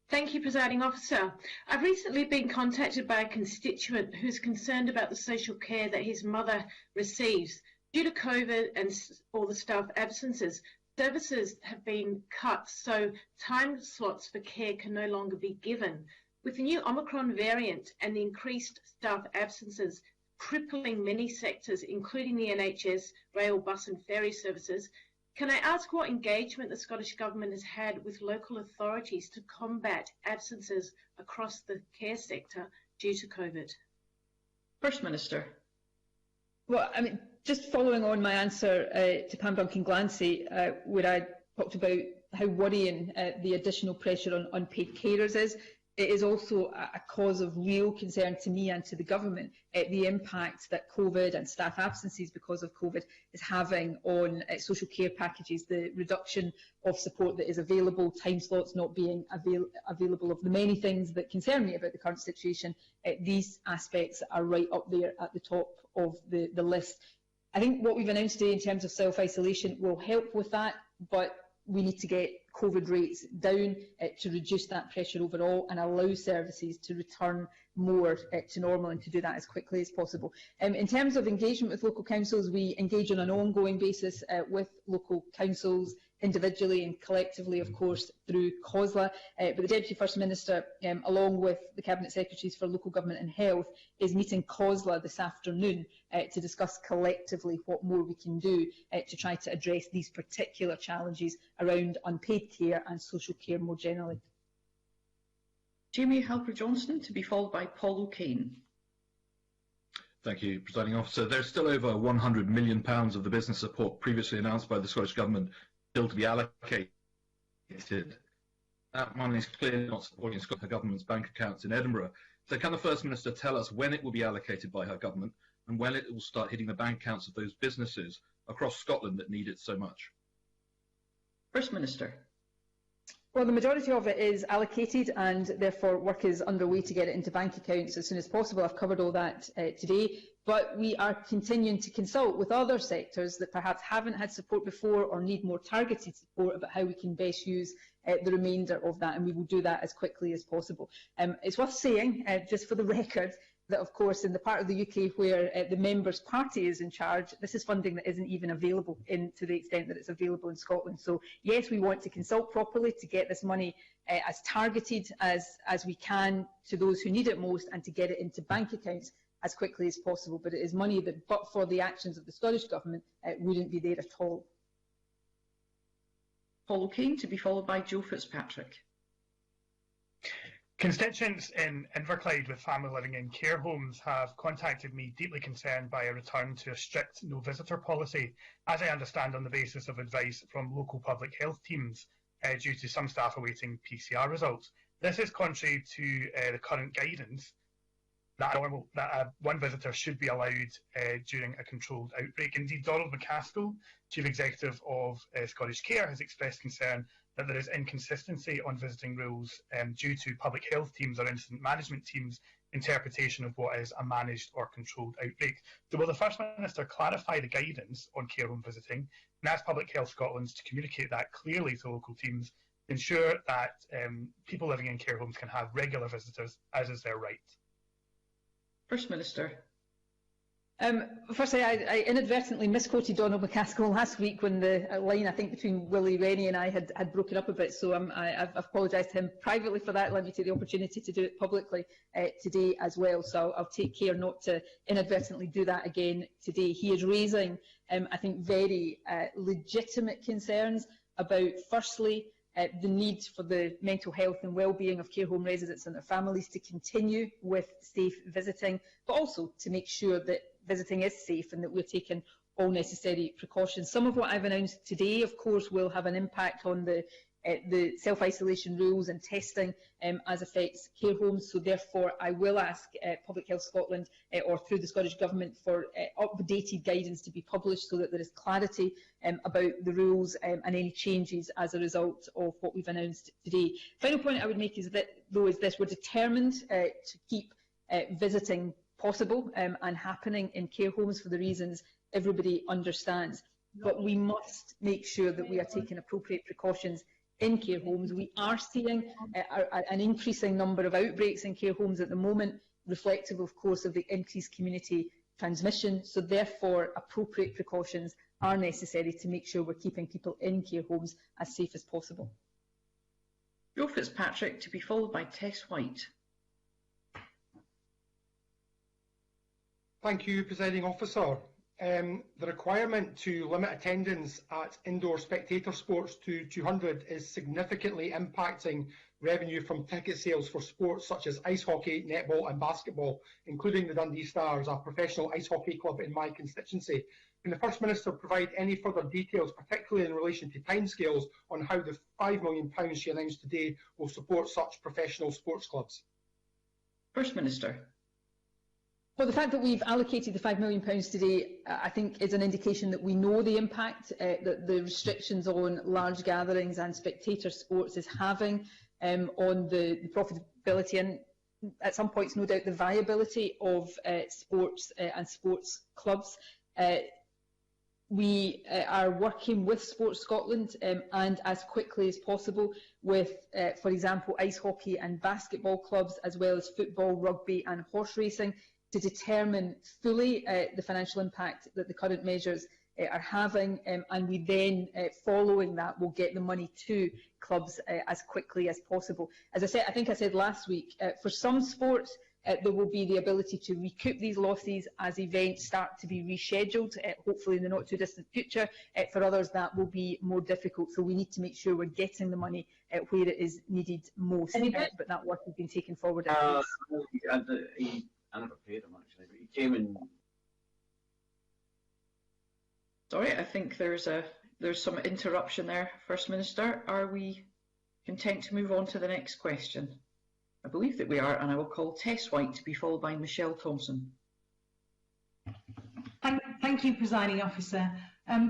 Thank you, Presiding Officer. I've recently been contacted by a constituent who's concerned about the social care that his mother receives. Due to COVID and all the staff absences, services have been cut, so time slots for care can no longer be given. With the new Omicron variant and the increased staff absences crippling many sectors, including the NHS, rail, bus and ferry services, can I ask what engagement the Scottish Government has had with local authorities to combat absences across the care sector due to COVID? First Minister. Well, I mean, just following on my answer to Pam Duncan-Glancy, where I talked about how worrying the additional pressure on unpaid carers is, it is also a cause of real concern to me and to the government, the impact that COVID and staff absences because of COVID is having on social care packages, the reduction of support that is available, time slots not being available. Of the many things that concern me about the current situation, these aspects are right up there at the top of the list. I think what we've announced today in terms of self-isolation will help with that, but we need to get COVID rates down to reduce that pressure overall and allow services to return more to normal, and to do that as quickly as possible. In terms of engagement with local councils, we engage on an ongoing basis with local councils individually and collectively, of course, through COSLA. But the Deputy First Minister, along with the Cabinet Secretaries for Local Government and Health, is meeting COSLA this afternoon to discuss collectively what more we can do to try to address these particular challenges around unpaid care and social care more generally. Jamie Halper-Johnston, to be followed by Paul O'Kane. Thank you, Presiding Officer. There's still over £100 million of the business support previously announced by the Scottish Government still to be allocated. That money is clearly not supporting Scottish Government's bank accounts in Edinburgh. So can the First Minister tell us when it will be allocated by her government and when it will start hitting the bank accounts of those businesses across Scotland that need it so much? First Minister. Well, the majority of it is allocated, and therefore work is underway to get it into bank accounts as soon as possible. I've covered all that today, but we are continuing to consult with other sectors that perhaps haven't had support before or need more targeted support about how we can best use the remainder of that, and we will do that as quickly as possible. It's worth saying, just for the record, that of course in the part of the UK where the Members' Party is in charge, this is funding that isn't even available to the extent that it's available in Scotland. So yes, we want to consult properly to get this money as targeted as we can to those who need it most, and to get it into bank accounts as quickly as possible. But it is money that, but for the actions of the Scottish Government, wouldn't be there at all. Paul O'Kane, to be followed by Joe Fitzpatrick. Constituents in Inverclyde with family living in care homes have contacted me deeply concerned by a return to a strict no visitor policy, as I understand on the basis of advice from local public health teams due to some staff awaiting PCR results. This is contrary to the current guidance that one visitor should be allowed during a controlled outbreak. Indeed, Donald McCaskill, Chief Executive of Scottish Care, has expressed concern that there is inconsistency on visiting rules due to public health teams or incident management teams' interpretation of what is a managed or controlled outbreak. So will the First Minister clarify the guidance on care home visiting and ask Public Health Scotland to communicate that clearly to local teams, ensure that people living in care homes can have regular visitors, as is their right? First Minister. Firstly, I inadvertently misquoted Donald McCaskill last week when the line, I think, between Willie Rennie and I had broken up a bit, so I've apologised to him privately for that. Let me take the opportunity to do it publicly today as well, so I'll take care not to inadvertently do that again today. He is raising, I think, very legitimate concerns about, firstly, the need for the mental health and well-being of care home residents and their families to continue with safe visiting, but also to make sure that visiting is safe and that we're taking all necessary precautions. Some of what I've announced today, of course, will have an impact on the self-isolation rules and testing as affects care homes. So therefore, I will ask Public Health Scotland or through the Scottish Government for updated guidance to be published so that there is clarity about the rules and any changes as a result of what we've announced today. Final point I would make is that, though, is this: we're determined to keep visiting possible and happening in care homes for the reasons everybody understands. But we must make sure that we are taking appropriate precautions in care homes. We are seeing an increasing number of outbreaks in care homes at the moment, reflective, of course, of the increased community transmission. So therefore, appropriate precautions are necessary to make sure we're keeping people in care homes as safe as possible. Joe Fitzpatrick, to be followed by Tess White. Thank you, Presiding Officer. The requirement to limit attendance at indoor spectator sports to 200 is significantly impacting revenue from ticket sales for sports such as ice hockey, netball and basketball, including the Dundee Stars, a professional ice hockey club in my constituency. Can the First Minister provide any further details, particularly in relation to timescales, on how the £5 million she announced today will support such professional sports clubs? First Minister. Well, the fact that we've allocated the £5 million today, I think, is an indication that we know the impact that the restrictions on large gatherings and spectator sports is having on the profitability and, at some points, no doubt, the viability of sports and sports clubs. We are working with Sport Scotland and as quickly as possible with, for example, ice hockey and basketball clubs, as well as football, rugby and horse racing, to determine fully the financial impact that the current measures are having, and we then, following that, will get the money to clubs as quickly as possible. As I said, I think I said last week, for some sports, there will be the ability to recoup these losses as events start to be rescheduled, hopefully in the not too distant future. For others, that will be more difficult, so we need to make sure we're getting the money where it is needed most, but that work has been taken forward. I never paid him actually, but he came in. Sorry, I think there's some interruption there, First Minister. Are we content to move on to the next question? I believe that we are, and I will call Tess White to be followed by Michelle Thompson. Thank you, Presiding Officer.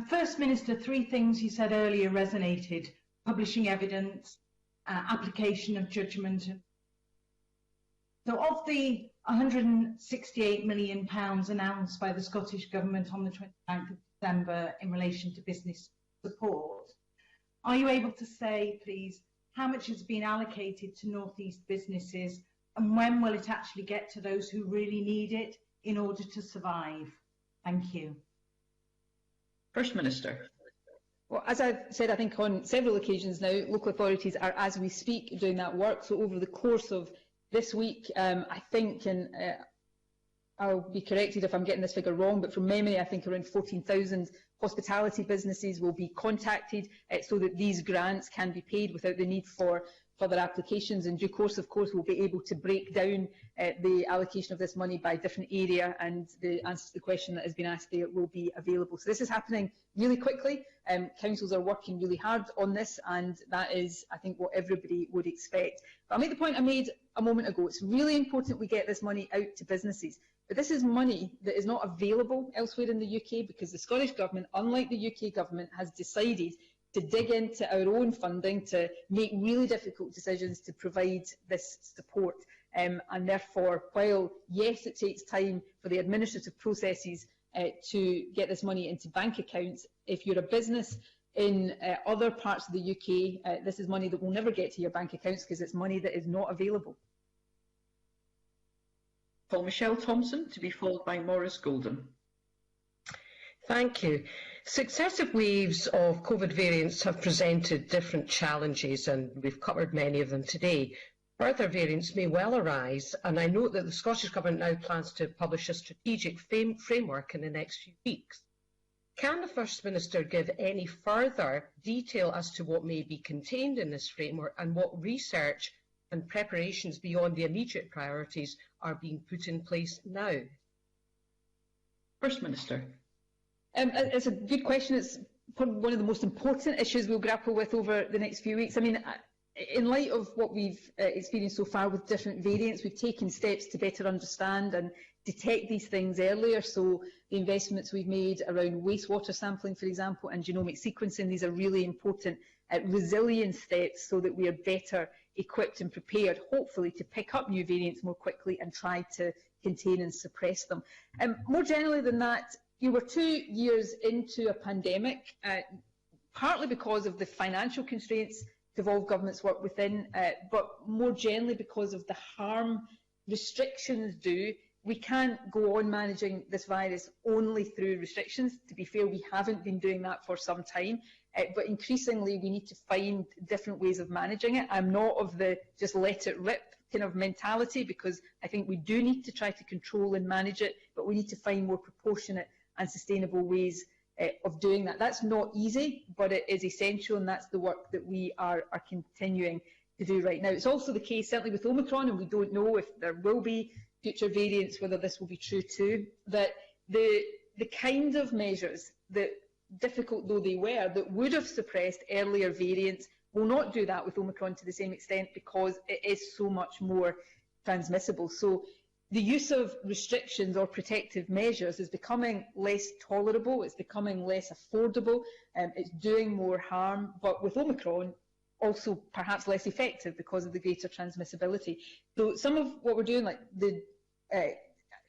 First Minister, three things you said earlier resonated: publishing evidence, application of judgment. So of the £168 million announced by the Scottish Government on the 29th of December in relation to business support, are you able to say, please, how much has been allocated to North East businesses, and when will it actually get to those who really need it in order to survive? Thank you. First Minister. Well, as I've said, I think on several occasions now, local authorities are, as we speak, doing that work. So over the course of this week, I think, and I'll be corrected if I'm getting this figure wrong, but from memory, I think around 14,000 hospitality businesses will be contacted so that these grants can be paid without the need for further applications. In due course, of course, we'll be able to break down the allocation of this money by different area, and the answer to the question that has been asked there will be available. So this is happening really quickly. Councils are working really hard on this, and that is, I think, what everybody would expect. But I'll make the point I made a moment ago. It's really important we get this money out to businesses. But this is money that is not available elsewhere in the UK, because the Scottish Government, unlike the UK Government, has decided to dig into our own funding to make really difficult decisions to provide this support. And therefore, while, yes, it takes time for the administrative processes to get this money into bank accounts, if you're a business in other parts of the UK, this is money that will never get to your bank accounts because it's money that is not available. Call Michelle Thompson to be followed by Maurice Golden. Thank you. Successive waves of COVID variants have presented different challenges, and we've covered many of them today. Further variants may well arise, and I note that the Scottish Government now plans to publish a strategic framework in the next few weeks. Can the First Minister give any further detail as to what may be contained in this framework, and what research and preparations beyond the immediate priorities are being put in place now? First Minister. It's a good question. It's probably one of the most important issues we'll grapple with over the next few weeks. I mean, in light of what we've experienced so far with different variants, we've taken steps to better understand and detect these things earlier. So the investments we've made around wastewater sampling, for example, and genomic sequencing, these are really important resilience steps so that we are better equipped and prepared, hopefully, to pick up new variants more quickly and try to contain and suppress them. More generally than that, we're 2 years into a pandemic, partly because of the financial constraints devolved governments work within, but more generally because of the harm restrictions do. We can't go on managing this virus only through restrictions. To be fair, we haven't been doing that for some time, but increasingly we need to find different ways of managing it. I'm not of the just let it rip kind of mentality, because I think we do need to try to control and manage it, but we need to find more proportionate and sustainable ways of doing that. That's not easy, but it is essential, and that's the work that we are continuing to do right now. It's also the case, certainly with Omicron, and we don't know if there will be future variants, whether this will be true too, that the kind of measures that, difficult though they were, that would have suppressed earlier variants will not do that with Omicron to the same extent, because it is so much more transmissible. So the use of restrictions or protective measures is becoming less tolerable, it's becoming less affordable, it's doing more harm, but with Omicron also perhaps less effective because of the greater transmissibility. So some of what we're doing, like the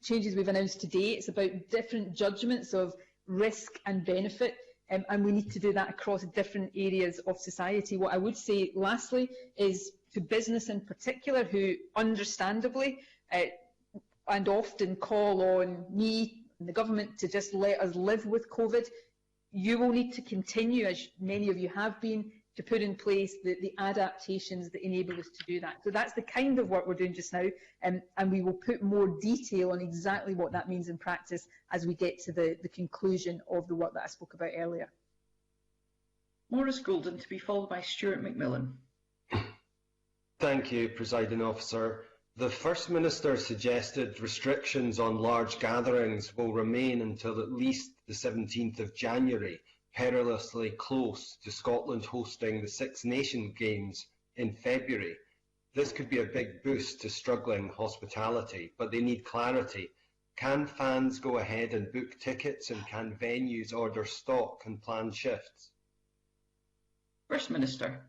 changes we've announced today, it's about different judgments of risk and benefit, and we need to do that across different areas of society. What I would say lastly is to business in particular, who understandably and often call on me and the government to just let us live with COVID, you will need to continue, as many of you have been, to put in place the adaptations that enable us to do that. So that's the kind of work we're doing just now, and we will put more detail on exactly what that means in practice as we get to the conclusion of the work that I spoke about earlier. Maurice Golden, to be followed by Stuart McMillan. Thank you, Presiding Officer. The First Minister suggested restrictions on large gatherings will remain until at least the 17th of January, perilously close to Scotland hosting the Six Nations Games in February. This could be a big boost to struggling hospitality, but they need clarity. Can fans go ahead and book tickets, and can venues order stock and plan shifts? First Minister.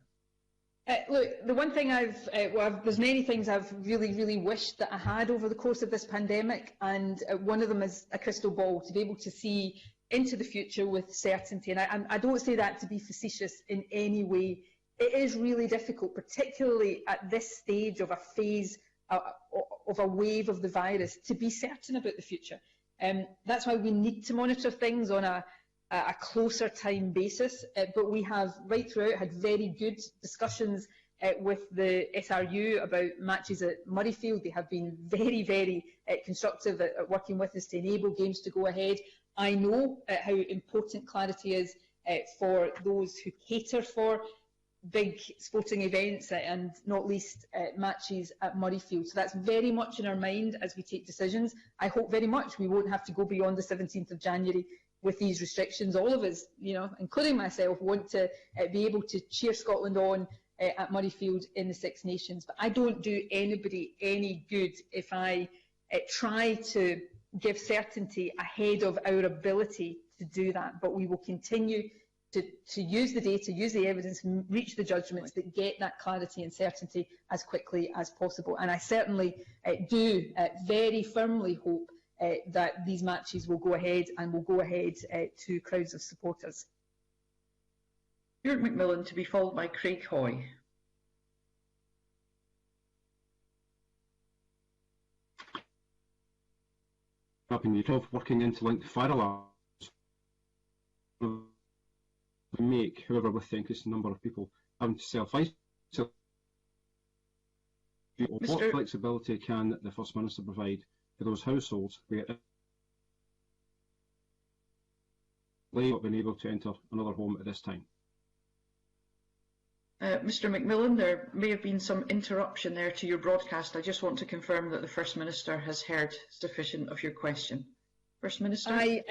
Look, the one thing there's many things I've really wished that I had over the course of this pandemic, and one of them is a crystal ball, to be able to see into the future with certainty. And I don't say that to be facetious in any way. It is really difficult, particularly at this stage of a phase of a wave of the virus, to be certain about the future. That's why we need to monitor things on a closer time basis, but we have right throughout had very good discussions with the SRU about matches at Murrayfield. They have been very constructive at working with us to enable games to go ahead. I know how important clarity is for those who cater for big sporting events and not least matches at Murrayfield. So that's very much in our mind as we take decisions. I hope very much we won't have to go beyond the 17th of January with these restrictions. All of us, including myself, want to be able to cheer Scotland on at Murrayfield in the Six Nations. But I don't do anybody any good if I try to give certainty ahead of our ability to do that. But we will continue to use the data, use the evidence, and reach the judgments that get that clarity and certainty as quickly as possible. And I certainly do very firmly hope that these matches will go ahead, and will go ahead to crowds of supporters. Stuart McMillan, to be followed by Craig Hoy. Up in the of working interlinked fire alarms make, however, with the increasing number of people having to self-isolate. What flexibility can the First Minister provide for those households where they've not been able to enter another home at this time? Mr McMillan, there may have been some interruption there to your broadcast. I just want to confirm that the First Minister has heard sufficient of your question. First Minister?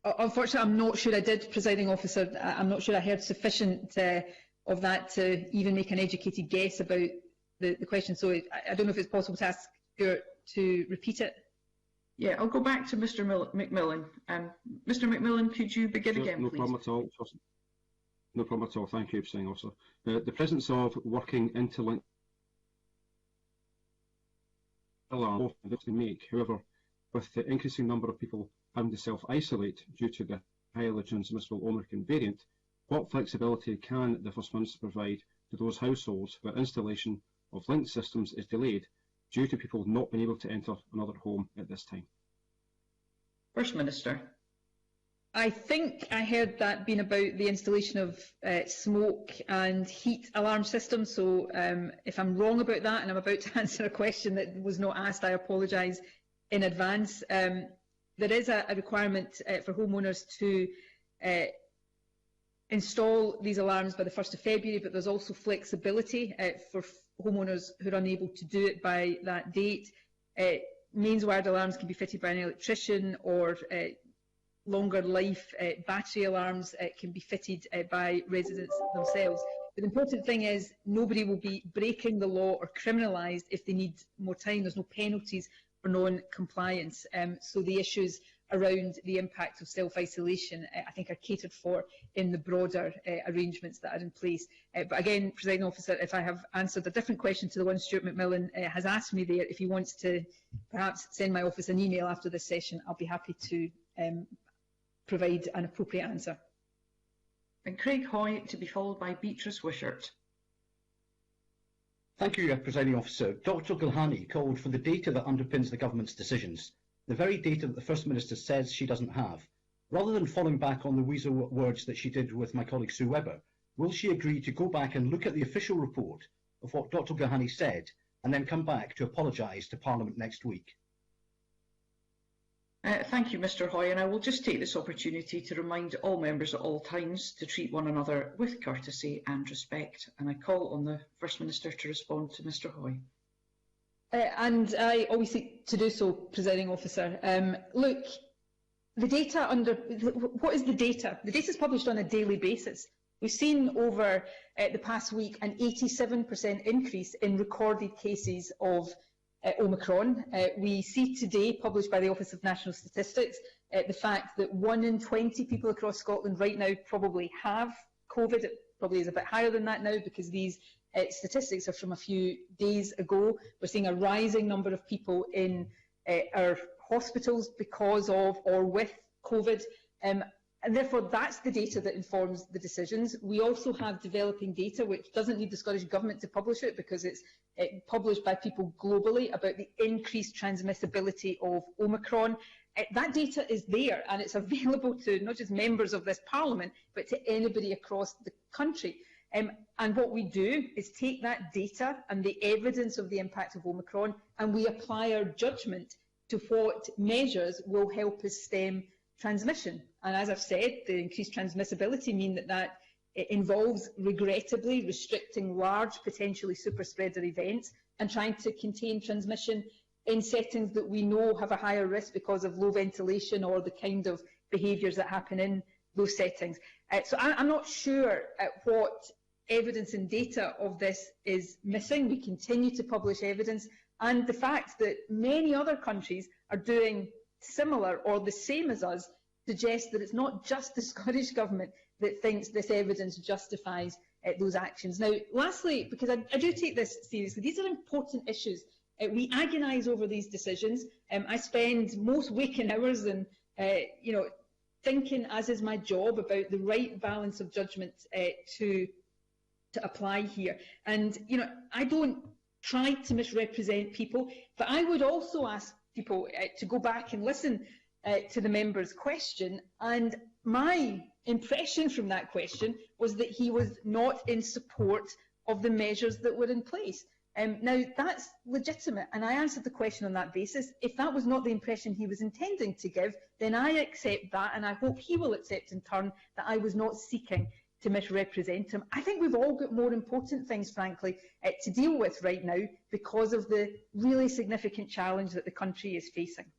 Unfortunately, I'm not sure I did, Presiding Officer. I'm not sure I heard sufficient of that to even make an educated guess about the question. So I don't know if it's possible to ask Stuart to repeat it. Yeah, I'll go back to Mr McMillan. Mr McMillan, could you begin again, please? No problem at all. No problem at all. Thank you, Presiding Officer. The presence of working interlinked alarms can make, however, with the increasing number of people having to self-isolate due to the highly transmissible Omicron variant, what flexibility can the First Minister provide to those households where installation of linked systems is delayed due to people not being able to enter another home at this time? First Minister. I think I heard that being about the installation of smoke and heat alarm systems, so if I'm wrong about that and I'm about to answer a question that was not asked, I apologise in advance. There is a requirement for homeowners to install these alarms by the 1st of February, but there's also flexibility for homeowners who are unable to do it by that date. Mains wired alarms can be fitted by an electrician, or longer life battery alarms can be fitted by residents themselves. But the important thing is nobody will be breaking the law or criminalised if they need more time. There's no penalties for non-compliance. So the issues around the impact of self-isolation I think are catered for in the broader arrangements that are in place. But again, Presiding Officer, if I have answered a different question to the one Stuart McMillan has asked me there, if he wants to perhaps send my office an email after this session, I'll be happy to provide an appropriate answer. And Craig Hoy, to be followed by Beatrice Wishart. Thank you, Presiding Officer. Dr Gulhani called for the data that underpins the government's decisions, the very data that the First Minister says she doesn't have. Rather than falling back on the weasel words that she did with my colleague Sue Webber, will she agree to go back and look at the official report of what Dr Gulhani said and then come back to apologise to Parliament next week? Thank you, Mr Hoy, and I will just take this opportunity to remind all members at all times to treat one another with courtesy and respect, and I call on the First Minister to respond to Mr Hoy. And I always seek to do so, Presiding Officer. Look, the data what is the data? The data is published on a daily basis. We've seen over the past week an 87% increase in recorded cases of Omicron. We see today, published by the Office of National Statistics, the fact that 1 in 20 people across Scotland right now probably have COVID. It probably is a bit higher than that now because these statistics are from a few days ago. We're seeing a rising number of people in our hospitals because of or with COVID. And therefore, that's the data that informs the decisions. We also have developing data, which doesn't need the Scottish Government to publish it because it's published by people globally about the increased transmissibility of Omicron. That data is there and it's available to not just members of this Parliament, but to anybody across the country. And what we do is take that data and the evidence of the impact of Omicron and we apply our judgment to what measures will help us stem transmission. And as I've said, the increased transmissibility mean that involves, regrettably, restricting large, potentially super spreader events and trying to contain transmission in settings that we know have a higher risk because of low ventilation or the kind of behaviours that happen in those settings. So I'm not sure what evidence and data of this is missing. We continue to publish evidence, and the fact that many other countries are doing similar or the same as us suggests that it's not just the Scottish Government that thinks this evidence justifies those actions. Now, lastly, because I do take this seriously, these are important issues. We agonise over these decisions. I spend most waking hours and thinking, as is my job, about the right balance of judgment to apply here. And I don't try to misrepresent people, but I would also ask people to go back and listen to the member's question, and my impression from that question was that he was not in support of the measures that were in place. Now, that's legitimate, and I answered the question on that basis. If that was not the impression he was intending to give, then I accept that, and I hope he will accept in turn that I was not seeking to misrepresent him. I think we've all got more important things, frankly, to deal with right now because of the really significant challenge that the country is facing.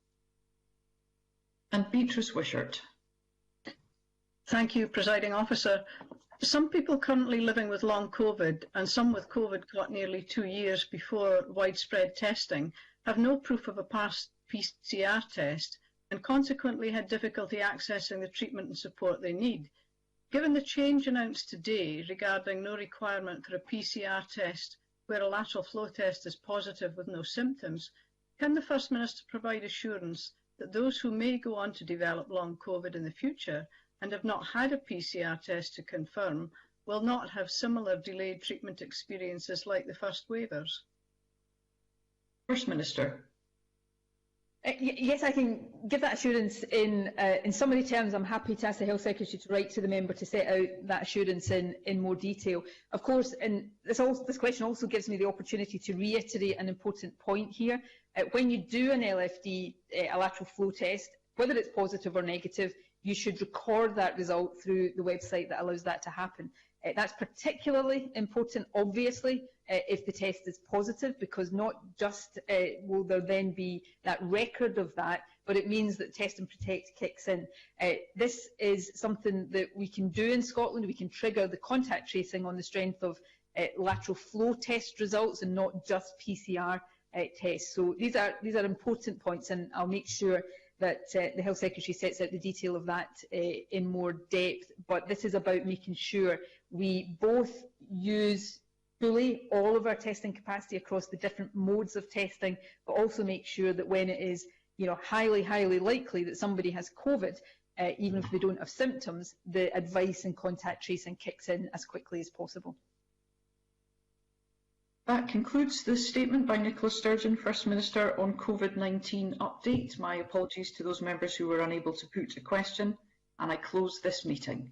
And Beatrice Wishart. Thank you, Presiding Officer. Some people currently living with long COVID, and some with COVID got nearly 2 years before widespread testing, have no proof of a past PCR test and consequently had difficulty accessing the treatment and support they need. Given the change announced today regarding no requirement for a PCR test where a lateral flow test is positive with no symptoms, can the First Minister provide assurance that those who may go on to develop long COVID in the future and have not had a PCR test to confirm will not have similar delayed treatment experiences like the first waivers? First Minister. Yes, I can give that assurance in summary terms. I'm happy to ask the Health Secretary to write to the member to set out that assurance in more detail. Of course, and this question also gives me the opportunity to reiterate an important point here. When you do an LFD, a lateral flow test, whether it's positive or negative, you should record that result through the website that allows that to happen. That's particularly important, obviously, if the test is positive, because not just will there then be that record of that, but it means that Test and Protect kicks in. This is something that we can do in Scotland. We can trigger the contact tracing on the strength of lateral flow test results and not just PCR tests. So these are important points, and I'll make sure that the Health Secretary sets out the detail of that in more depth. But this is about making sure we both use fully all of our testing capacity across the different modes of testing, but also make sure that when it is highly likely that somebody has COVID, even if they don't have symptoms, the advice and contact tracing kicks in as quickly as possible. That concludes the statement by Nicola Sturgeon, First Minister, on COVID-19 update. My apologies to those members who were unable to put a question, and I close this meeting.